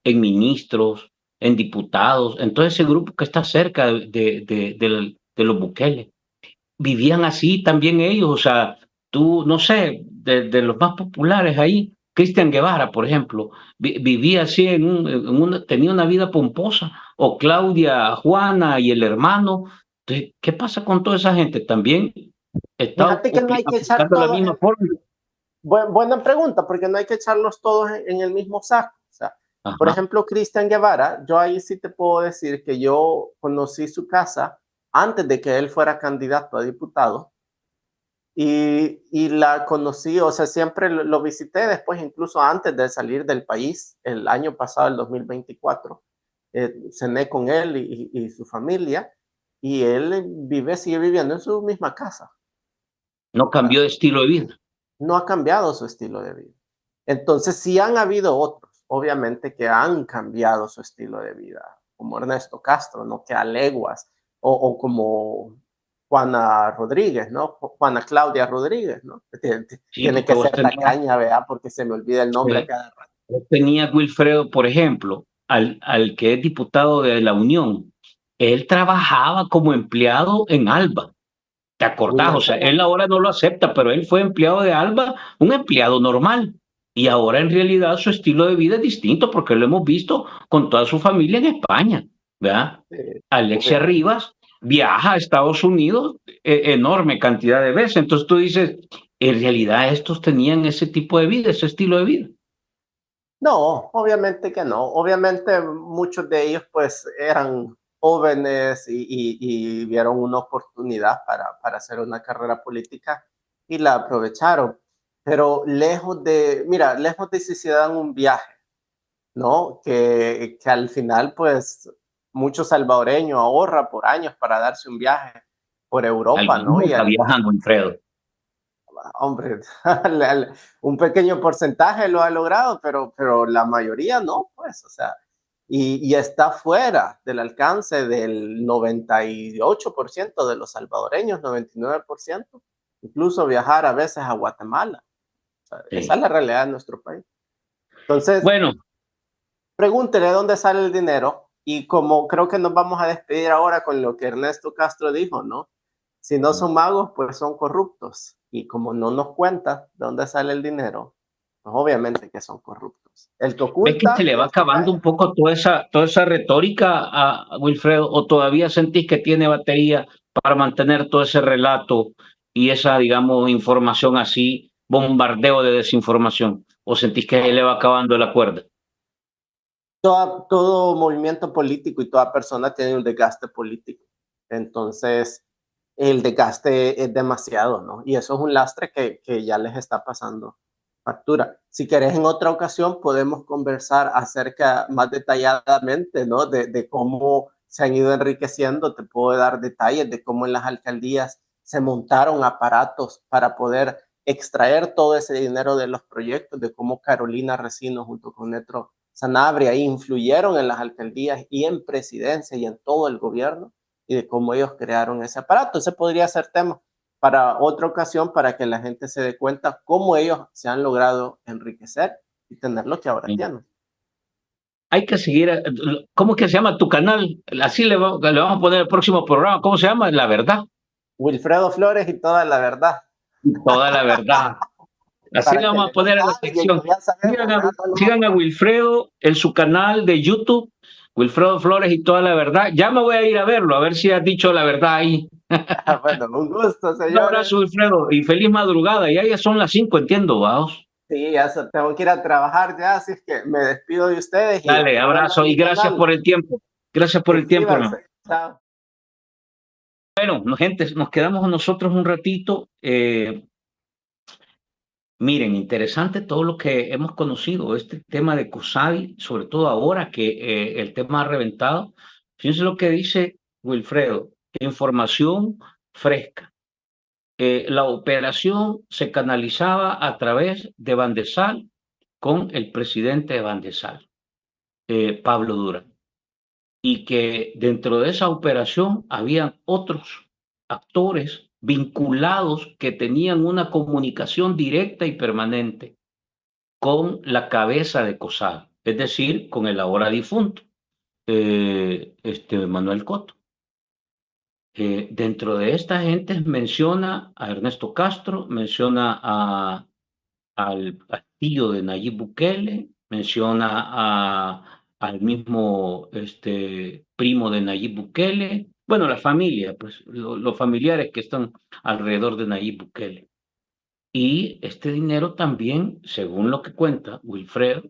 en ministros, en diputados, en todo ese grupo que está cerca de los Bukele. Vivían así también ellos, o sea, tú, no sé, de los más populares ahí, Cristian Guevara, por ejemplo, vivía así tenía una vida pomposa, o Claudia, Juana y el hermano. Entonces, ¿qué pasa con toda esa gente? También está Fíjate que no hay que echar la misma forma. Buena pregunta, porque no hay que echarlos todos en el mismo saco. O sea, por ejemplo, Cristian Guevara, yo ahí sí te puedo decir que yo conocí su casa antes de que él fuera candidato a diputado y la conocí, o sea, siempre lo visité después, incluso antes de salir del país, el año pasado, el 2024, cené con él y su familia y él sigue viviendo en su misma casa. No cambió de estilo de vida. No ha cambiado su estilo de vida. Entonces, sí han habido otros, obviamente, que han cambiado su estilo de vida, como Ernesto Castro, ¿no? Que a leguas, o como Juana Rodríguez, ¿no? Juana Claudia Rodríguez, ¿no? Tiene que ser tacaña, ¿verdad? Porque se me olvida el nombre cada rato. Tenía Wilfredo, por ejemplo, al que es diputado de la Unión. Él trabajaba como empleado en Alba. ¿Te acordás? O sea, él ahora no lo acepta, pero él fue empleado de Alba, un empleado normal. Y ahora en realidad su estilo de vida es distinto porque lo hemos visto con toda su familia en España, ¿verdad? Alexia Rivas viaja a Estados Unidos enorme cantidad de veces. Entonces tú dices, en realidad estos tenían ese tipo de vida, ese estilo de vida. No, obviamente que no. Obviamente muchos de ellos pues eran jóvenes y vieron una oportunidad para hacer una carrera política y la aprovecharon. Pero lejos de si se dan un viaje, ¿no? Que al final pues muchos salvadoreños ahorran por años para darse un viaje por Europa, ¿no? Está viajando, Wilfredo. Hombre, un pequeño porcentaje lo ha logrado, pero la mayoría no, pues, o sea, y está fuera del alcance del 98% de los salvadoreños, 99%, incluso viajar a veces a Guatemala. O sea, esa es la realidad de nuestro país. Entonces, bueno, pregúntele dónde sale el dinero y como creo que nos vamos a despedir ahora con lo que Ernesto Castro dijo, ¿no? Si no son magos, pues son corruptos. Y como no nos cuenta de dónde sale el dinero, pues obviamente que son corruptos. El que oculta, ¿ves que se le va acabando un poco toda esa retórica a Wilfredo? ¿O todavía sentís que tiene batería para mantener todo ese relato y esa, digamos, información así, bombardeo de desinformación? ¿O sentís que le va acabando la cuerda? Todo movimiento político y toda persona tiene un desgaste político. Entonces, el desgaste es demasiado, ¿no? Y eso es un lastre que ya les está pasando factura. Si querés, en otra ocasión podemos conversar acerca más detalladamente, ¿no? De cómo se han ido enriqueciendo. Te puedo dar detalles de cómo en las alcaldías se montaron aparatos para poder extraer todo ese dinero de los proyectos, de cómo Carolina Resino junto con Netro Sanabria influyeron en las alcaldías y en presidencia y en todo el gobierno, y de cómo ellos crearon ese aparato. Ese podría ser tema para otra ocasión, para que la gente se dé cuenta cómo ellos se han logrado enriquecer y tener lo que ahora tienen. Hay que seguir, ¿cómo es que se llama tu canal? Así le vamos a poner el próximo programa. ¿Cómo se llama? La Verdad. Wilfredo Flores y toda la verdad. Toda la verdad. Así le vamos a poner a la sección. Sigan a Wilfredo en su canal de YouTube, Wilfredo Flores y toda la verdad. Ya me voy a ir a verlo, a ver si has dicho la verdad ahí. Bueno, un gusto, señor. Un abrazo, Wilfredo, y feliz madrugada. Ya son las 5, entiendo, vamos. Sí, ya tengo que ir a trabajar ya, así es que me despido de ustedes. Dale, abrazo y gracias por el tiempo. Gracias por el tiempo, hermano. Chao. Bueno, gente, nos quedamos nosotros un ratito. Miren, interesante todo lo que hemos conocido, este tema de COSADI, sobre todo ahora que el tema ha reventado. Fíjense lo que dice Wilfredo, información fresca. La operación se canalizaba a través de Bandesal con el presidente de Bandesal, Pablo Durán, y que dentro de esa operación habían otros actores vinculados que tenían una comunicación directa y permanente con la cabeza de COSAD, es decir, con el ahora difunto Manuel Cotto. Dentro de esta gente menciona a Ernesto Castro, menciona al tío de Nayib Bukele, menciona al mismo primo de Nayib Bukele, bueno, la familia, pues los familiares que están alrededor de Nayib Bukele. Y este dinero también, según lo que cuenta Wilfredo,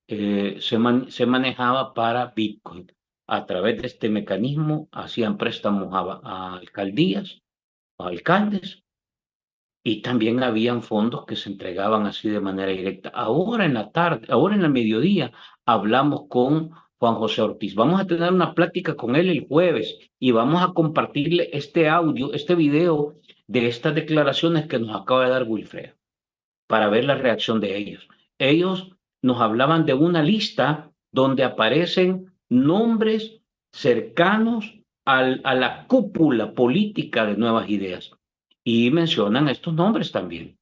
se manejaba para Bitcoin. A través de este mecanismo hacían préstamos a alcaldías, a alcaldes, y también habían fondos que se entregaban así de manera directa. Ahora en la tarde, ahora en el mediodía, hablamos con Juan José Ortiz. Vamos a tener una plática con él el jueves y vamos a compartirle este audio, este video de estas declaraciones que nos acaba de dar Wilfredo, para ver la reacción de ellos. Ellos nos hablaban de una lista donde aparecen nombres cercanos a la cúpula política de Nuevas Ideas y mencionan estos nombres también.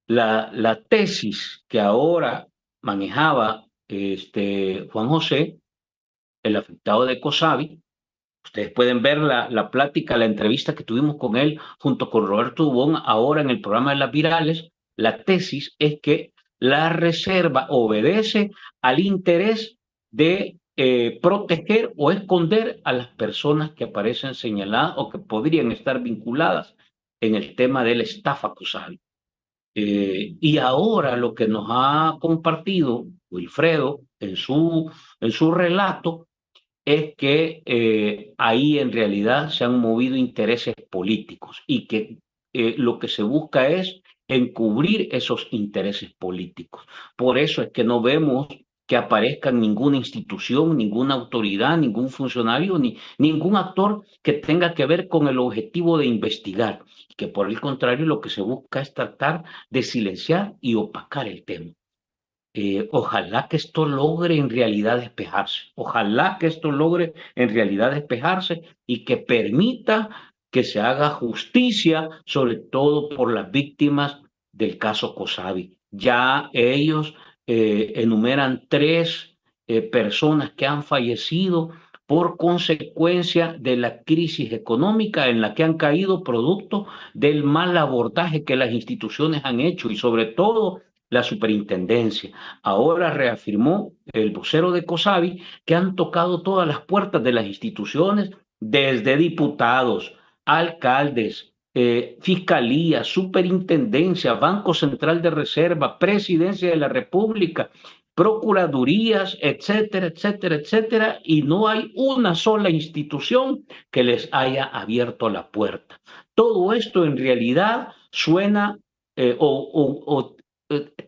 La tesis que ahora manejaba Juan José, el afectado de COSABI, ustedes pueden ver la plática, la entrevista que tuvimos con él junto con Roberto Dubón ahora en el programa de Las Virales. La tesis es que la reserva obedece al interés de proteger o esconder a las personas que aparecen señaladas o que podrían estar vinculadas en el tema de la estafa COSABI. Y ahora lo que nos ha compartido Wilfredo en su relato es que ahí en realidad se han movido intereses políticos y que lo que se busca es encubrir esos intereses políticos. Por eso es que no vemos que aparezca ninguna institución, ninguna autoridad, ningún funcionario, ni ningún actor que tenga que ver con el objetivo de investigar, que por el contrario lo que se busca es tratar de silenciar y opacar el tema. Ojalá que esto logre en realidad despejarse. Ojalá que esto logre en realidad despejarse y que permita que se haga justicia, sobre todo por las víctimas del caso COSABI. Ya ellos enumeran 3 personas que han fallecido por consecuencia de la crisis económica en la que han caído producto del mal abordaje que las instituciones han hecho y sobre todo la superintendencia. Ahora reafirmó el vocero de COSABI que han tocado todas las puertas de las instituciones, desde diputados, alcaldes, fiscalía, superintendencia, Banco Central de Reserva, Presidencia de la República, procuradurías, etcétera, etcétera, etcétera, y no hay una sola institución que les haya abierto la puerta. Todo esto en realidad suena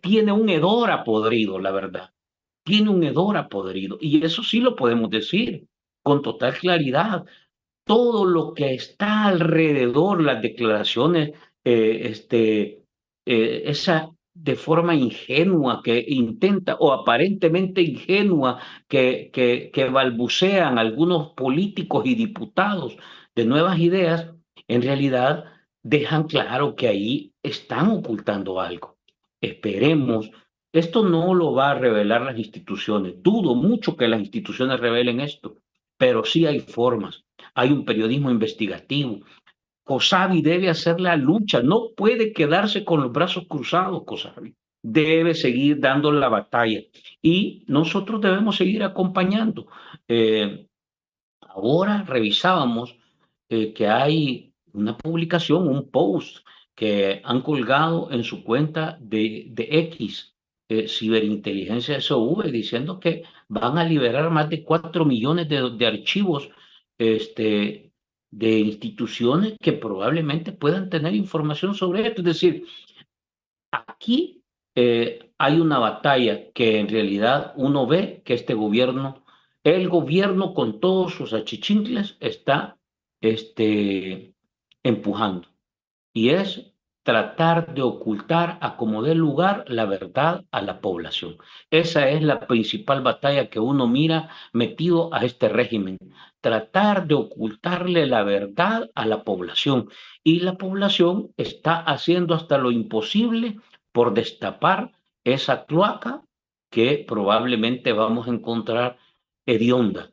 tiene un hedor a podrido, la verdad. Tiene un hedor a podrido. Y eso sí lo podemos decir con total claridad. Todo lo que está alrededor, las declaraciones, esa de forma ingenua que intenta, o aparentemente ingenua, que balbucean algunos políticos y diputados de Nuevas Ideas, en realidad dejan claro que ahí están ocultando algo. Esperemos, esto no lo va a revelar las instituciones, dudo mucho que las instituciones revelen esto, pero sí hay formas, hay un periodismo investigativo. COSABI debe hacer la lucha, no puede quedarse con los brazos cruzados, COSABI debe seguir dando la batalla y nosotros debemos seguir acompañando. Ahora revisábamos que hay una publicación, un post que han colgado en su cuenta de X, Ciberintelligència SV, diciendo que van a liberar más de 4 millones de archivos de instituciones que probablemente puedan tener información sobre esto. Es decir, aquí hay una batalla que en realidad uno ve que el gobierno con todos sus achichincles está empujando. Y es tratar de ocultar a como dé lugar la verdad a la población. Esa es la principal batalla que uno mira metido a este régimen. Tratar de ocultarle la verdad a la población. Y la población está haciendo hasta lo imposible por destapar esa cloaca que probablemente vamos a encontrar hedionda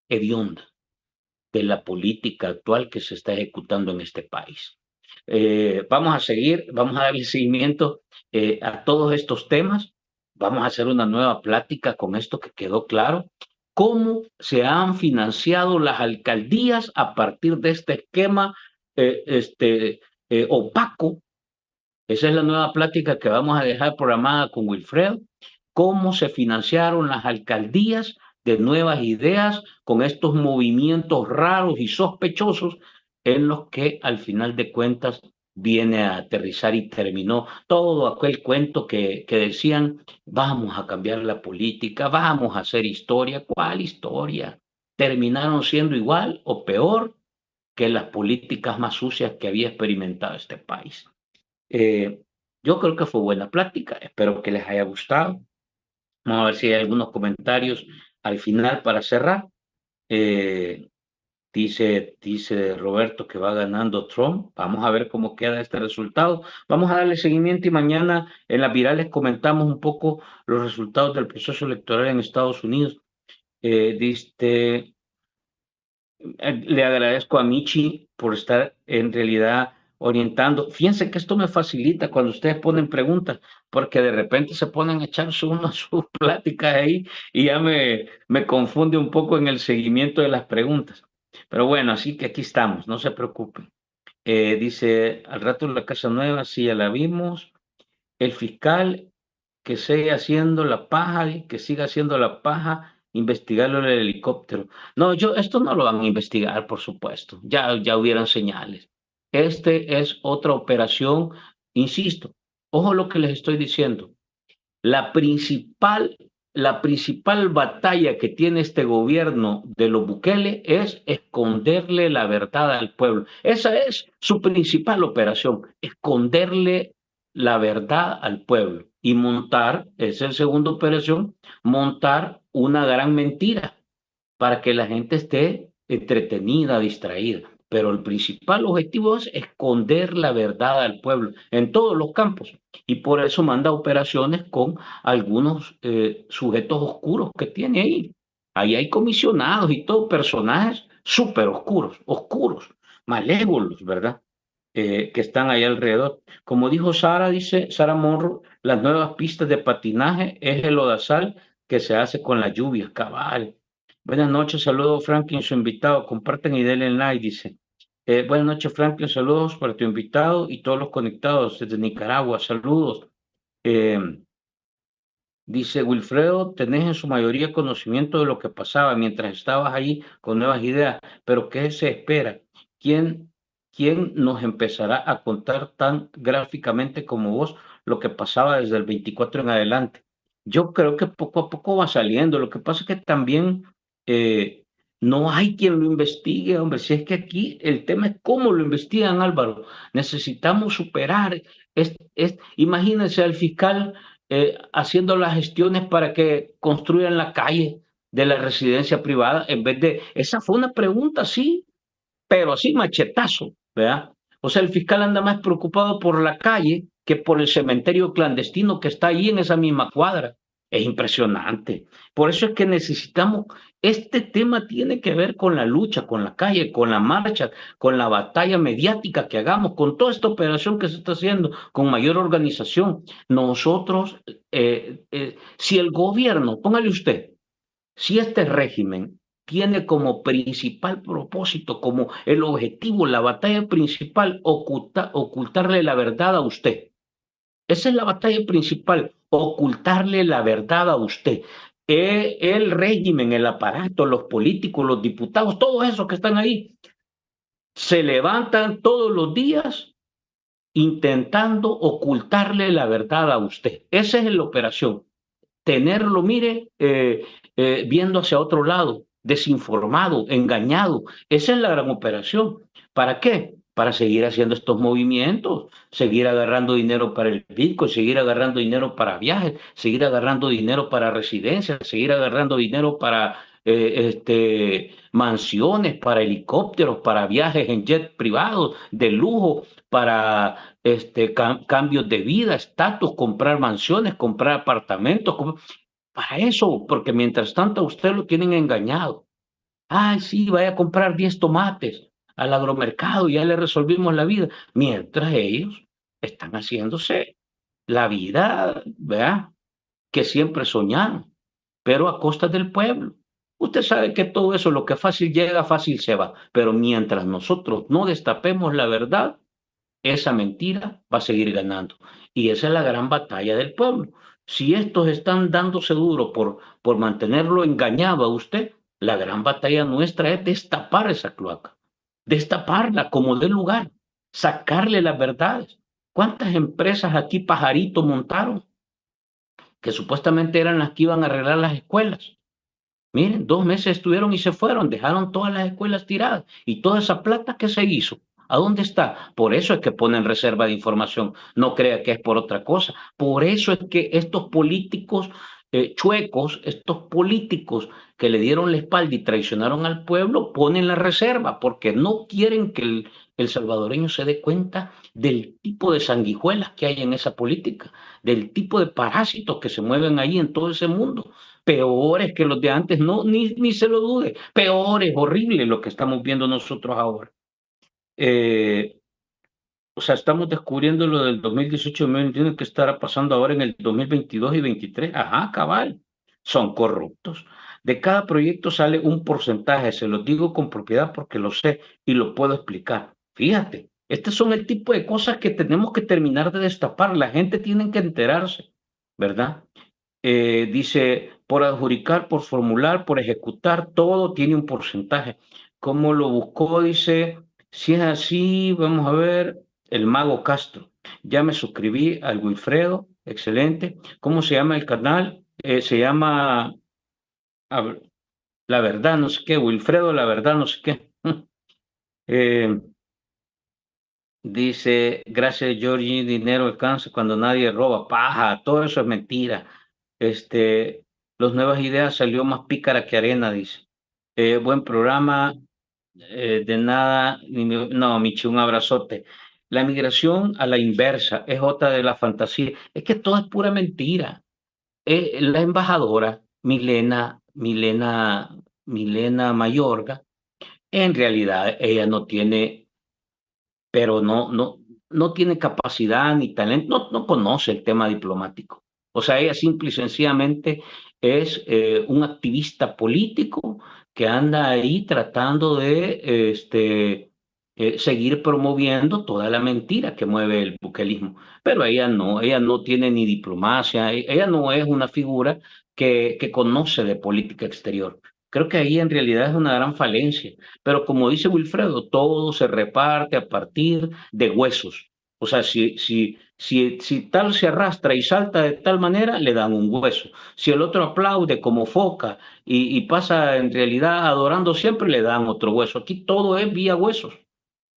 de la política actual que se está ejecutando en este país. Vamos a darle seguimiento a todos estos temas. Vamos a hacer una nueva plática con esto que quedó claro. Cómo se han financiado las alcaldías a partir de este esquema opaco. Esa es la nueva plática que vamos a dejar programada con Wilfredo. Cómo se financiaron las alcaldías de nuevas ideas con estos movimientos raros y sospechosos en los que al final de cuentas viene a aterrizar y terminó todo aquel cuento que decían, vamos a cambiar la política, vamos a hacer historia. ¿Cuál historia? Terminaron siendo igual o peor que las políticas más sucias que había experimentado este país. Yo creo que fue buena plática, espero que les haya gustado. Vamos a ver si hay algunos comentarios al final para cerrar. Dice Roberto que va ganando Trump. Vamos a ver cómo queda este resultado. Vamos a darle seguimiento y mañana en las virales comentamos un poco los resultados del proceso electoral en Estados Unidos. Le agradezco a Michi por estar en realidad orientando. Fíjense que esto me facilita cuando ustedes ponen preguntas, porque de repente se ponen a echarse unas sus pláticas ahí y ya me confunde un poco en el seguimiento de las preguntas. Pero bueno, así que aquí estamos, no se preocupen. Dice, al rato la Casa Nueva, sí, ya la vimos. El fiscal que siga haciendo la paja, investigarlo en el helicóptero. No, esto no lo van a investigar, por supuesto. Ya hubieran señales. Es otra operación, insisto, ojo lo que les estoy diciendo. La principal batalla que tiene este gobierno de los Bukele es esconderle la verdad al pueblo. Esa es su principal operación, esconderle la verdad al pueblo y montar, esa es la segunda operación, montar una gran mentira para que la gente esté entretenida, distraída. Pero el principal objetivo es esconder la verdad al pueblo en todos los campos. Y por eso manda operaciones con algunos sujetos oscuros que tiene ahí. Ahí hay comisionados y todo, personajes súper oscuros, malévolos, ¿verdad? Que están ahí alrededor. Como dijo dice Sara Monroe, las nuevas pistas de patinaje es el lodazal que se hace con la lluvia, cabal. Buenas noches, saludos Franklin, su invitado, comparten y denle like, dice. Buenas noches, Franklin, saludos para tu invitado y todos los conectados desde Nicaragua, saludos. Dice Wilfredo, tenés en su mayoría conocimiento de lo que pasaba mientras estabas ahí con nuevas ideas, pero ¿qué se espera? ¿Quién nos empezará a contar tan gráficamente como vos lo que pasaba desde el 24 en adelante? Yo creo que poco a poco va saliendo, lo que pasa es que también no hay quien lo investigue, hombre, si es que aquí el tema es cómo lo investigan, Álvaro. Necesitamos superar, imagínense al fiscal haciendo las gestiones para que construyan la calle de la residencia privada, en vez de, esa fue una pregunta, sí, pero así machetazo, ¿verdad? O sea, el fiscal anda más preocupado por la calle que por el cementerio clandestino que está ahí en esa misma cuadra. Es impresionante. Por eso es que necesitamos, este tema tiene que ver con la lucha, con la calle, con la marcha, con la batalla mediática que hagamos, con toda esta operación que se está haciendo, con mayor organización. Nosotros, si el gobierno, póngale usted, si este régimen tiene como principal propósito, como el objetivo, la batalla principal, ocultarle la verdad a usted. Esa es la batalla principal, ocultarle la verdad a usted. el régimen, el aparato, los políticos, los diputados, todos esos que están ahí, se levantan todos los días intentando ocultarle la verdad a usted. Esa es la operación. Tenerlo, mire, viendo hacia otro lado, desinformado, engañado. Esa es la gran operación. ¿Para qué? Para seguir haciendo estos movimientos, seguir agarrando dinero para el Bitcoin, seguir agarrando dinero para viajes, seguir agarrando dinero para residencias, seguir agarrando dinero para mansiones, para helicópteros, para viajes en jet privados de lujo, para cambios de vida, estatus, comprar mansiones, comprar apartamentos, para eso, porque mientras tanto a usted lo tienen engañado. Ay, sí, vaya a comprar 10 tomates al agromercado, ya le resolvimos la vida. Mientras ellos están haciéndose la vida, ¿verdad?, que siempre soñaron, pero a costa del pueblo. Usted sabe que todo eso, lo que fácil llega, fácil se va. Pero mientras nosotros no destapemos la verdad, esa mentira va a seguir ganando. Y esa es la gran batalla del pueblo. Si estos están dándose duro por mantenerlo engañado a usted, la gran batalla nuestra es destapar esa cloaca, destaparla como dé lugar, sacarle las verdades. ¿Cuántas empresas aquí pajarito montaron? Que supuestamente eran las que iban a arreglar las escuelas. Miren, 2 meses estuvieron y se fueron, dejaron todas las escuelas tiradas. ¿Y toda esa plata qué se hizo? ¿A dónde está? Por eso es que ponen reserva de información. No crea que es por otra cosa. Por eso es que estos políticos chuecos, estos políticos que le dieron la espalda y traicionaron al pueblo, ponen la reserva porque no quieren que el salvadoreño se dé cuenta del tipo de sanguijuelas que hay en esa política, del tipo de parásitos que se mueven ahí en todo ese mundo. Peores que los de antes, no, ni se lo dude. Peores, horrible lo que estamos viendo nosotros ahora. O sea, estamos descubriendo lo del 2018 y 2021 que estará pasando ahora en el 2022 y 2023. Ajá, cabal. Son corruptos. De cada proyecto sale un porcentaje, se los digo con propiedad porque lo sé y lo puedo explicar. Fíjate, estos son el tipo de cosas que tenemos que terminar de destapar. La gente tiene que enterarse, ¿verdad? Dice, por adjudicar, por formular, por ejecutar, todo tiene un porcentaje. ¿Cómo lo buscó? Dice, si es así, vamos a ver, el Mago Castro. Ya me suscribí al Wilfredo, excelente. ¿Cómo se llama el canal? Se llama La Verdad, no sé qué, Wilfredo, La Verdad, no sé qué. Dice, gracias Georgie, dinero alcanza cuando nadie roba, paja, todo eso es mentira. Los Nuevas Ideas salió más pícara que arena, dice. Buen programa, de nada, no, Michi, un abrazote. La migración a la inversa es otra de las fantasías. Es que todo es pura mentira. La embajadora Milena Mayorga, en realidad ella no tiene, pero no tiene capacidad ni talento, no conoce el tema diplomático. O sea, ella simple y sencillamente es un activista político que anda ahí tratando de seguir promoviendo toda la mentira que mueve el buquelismo. Pero ella no tiene ni diplomacia, ella no es una figura que conoce de política exterior. Creo que ahí en realidad es una gran falencia. Pero como dice Wilfredo, todo se reparte a partir de huesos. O sea, si tal se arrastra y salta de tal manera, le dan un hueso. Si el otro aplaude como foca y pasa en realidad adorando siempre, le dan otro hueso. Aquí todo es vía huesos.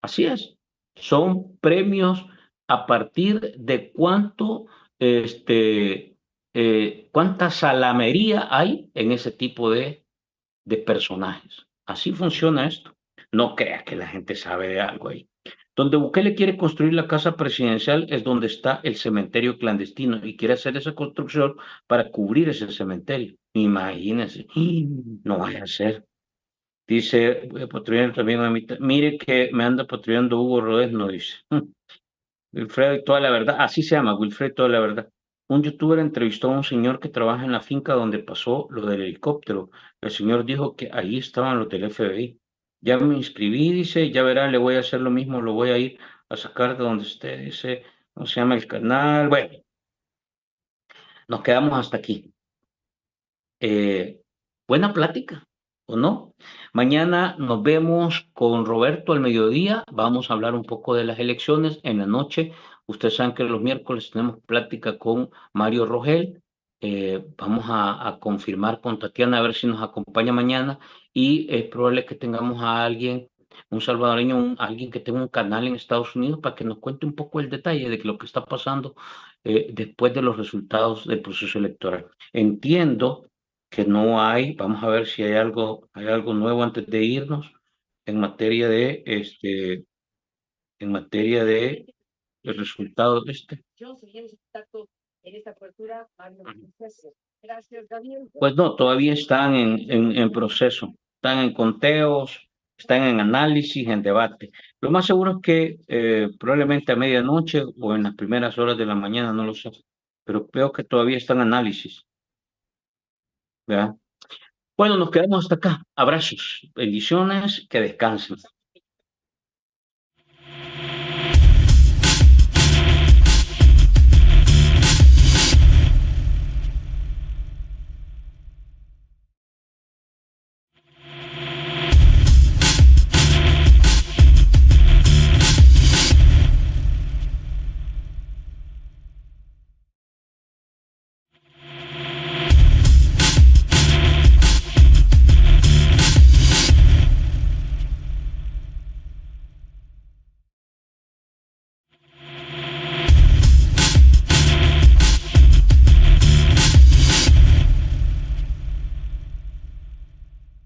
Así es. Son premios a partir de cuánta salamería hay en ese tipo de personajes. Así funciona esto. No creas que la gente sabe de algo ahí. Donde Bukele quiere construir la casa presidencial es donde está el cementerio clandestino y quiere hacer esa construcción para cubrir ese cementerio. Imagínense, no vaya a ser. Dice, voy a patrullar también a mitad. Mire que me anda patrullando Hugo Rodés, no dice. Wilfredo y toda la verdad, así se llama, Wilfredo y toda la verdad. Un youtuber entrevistó a un señor que trabaja en la finca donde pasó lo del helicóptero. El señor dijo que ahí estaban los del FBI. Ya me inscribí, dice, ya verán, le voy a hacer lo mismo, lo voy a ir a sacar de donde esté, dice, ¿cómo se llama el canal? Bueno, nos quedamos hasta aquí. buena plática, ¿o no? Mañana nos vemos con Roberto al mediodía. Vamos a hablar un poco de las elecciones. En la noche, ustedes saben que los miércoles tenemos plática con Mario Rogel. Vamos a confirmar con Tatiana a ver si nos acompaña mañana, y es probable que tengamos a alguien, un salvadoreño, alguien que tenga un canal en Estados Unidos, para que nos cuente un poco el detalle de lo que está pasando después de los resultados del proceso electoral. Entiendo que no hay, vamos a ver si hay algo nuevo antes de irnos en materia de el resultado de este. Pues no, todavía están en proceso, están en conteos, están en análisis, en debate. Lo más seguro es que probablemente a medianoche o en las primeras horas de la mañana, no lo sé, pero veo que todavía están en análisis, ¿verdad? Bueno, nos quedamos hasta acá. Abrazos, bendiciones, que descansen.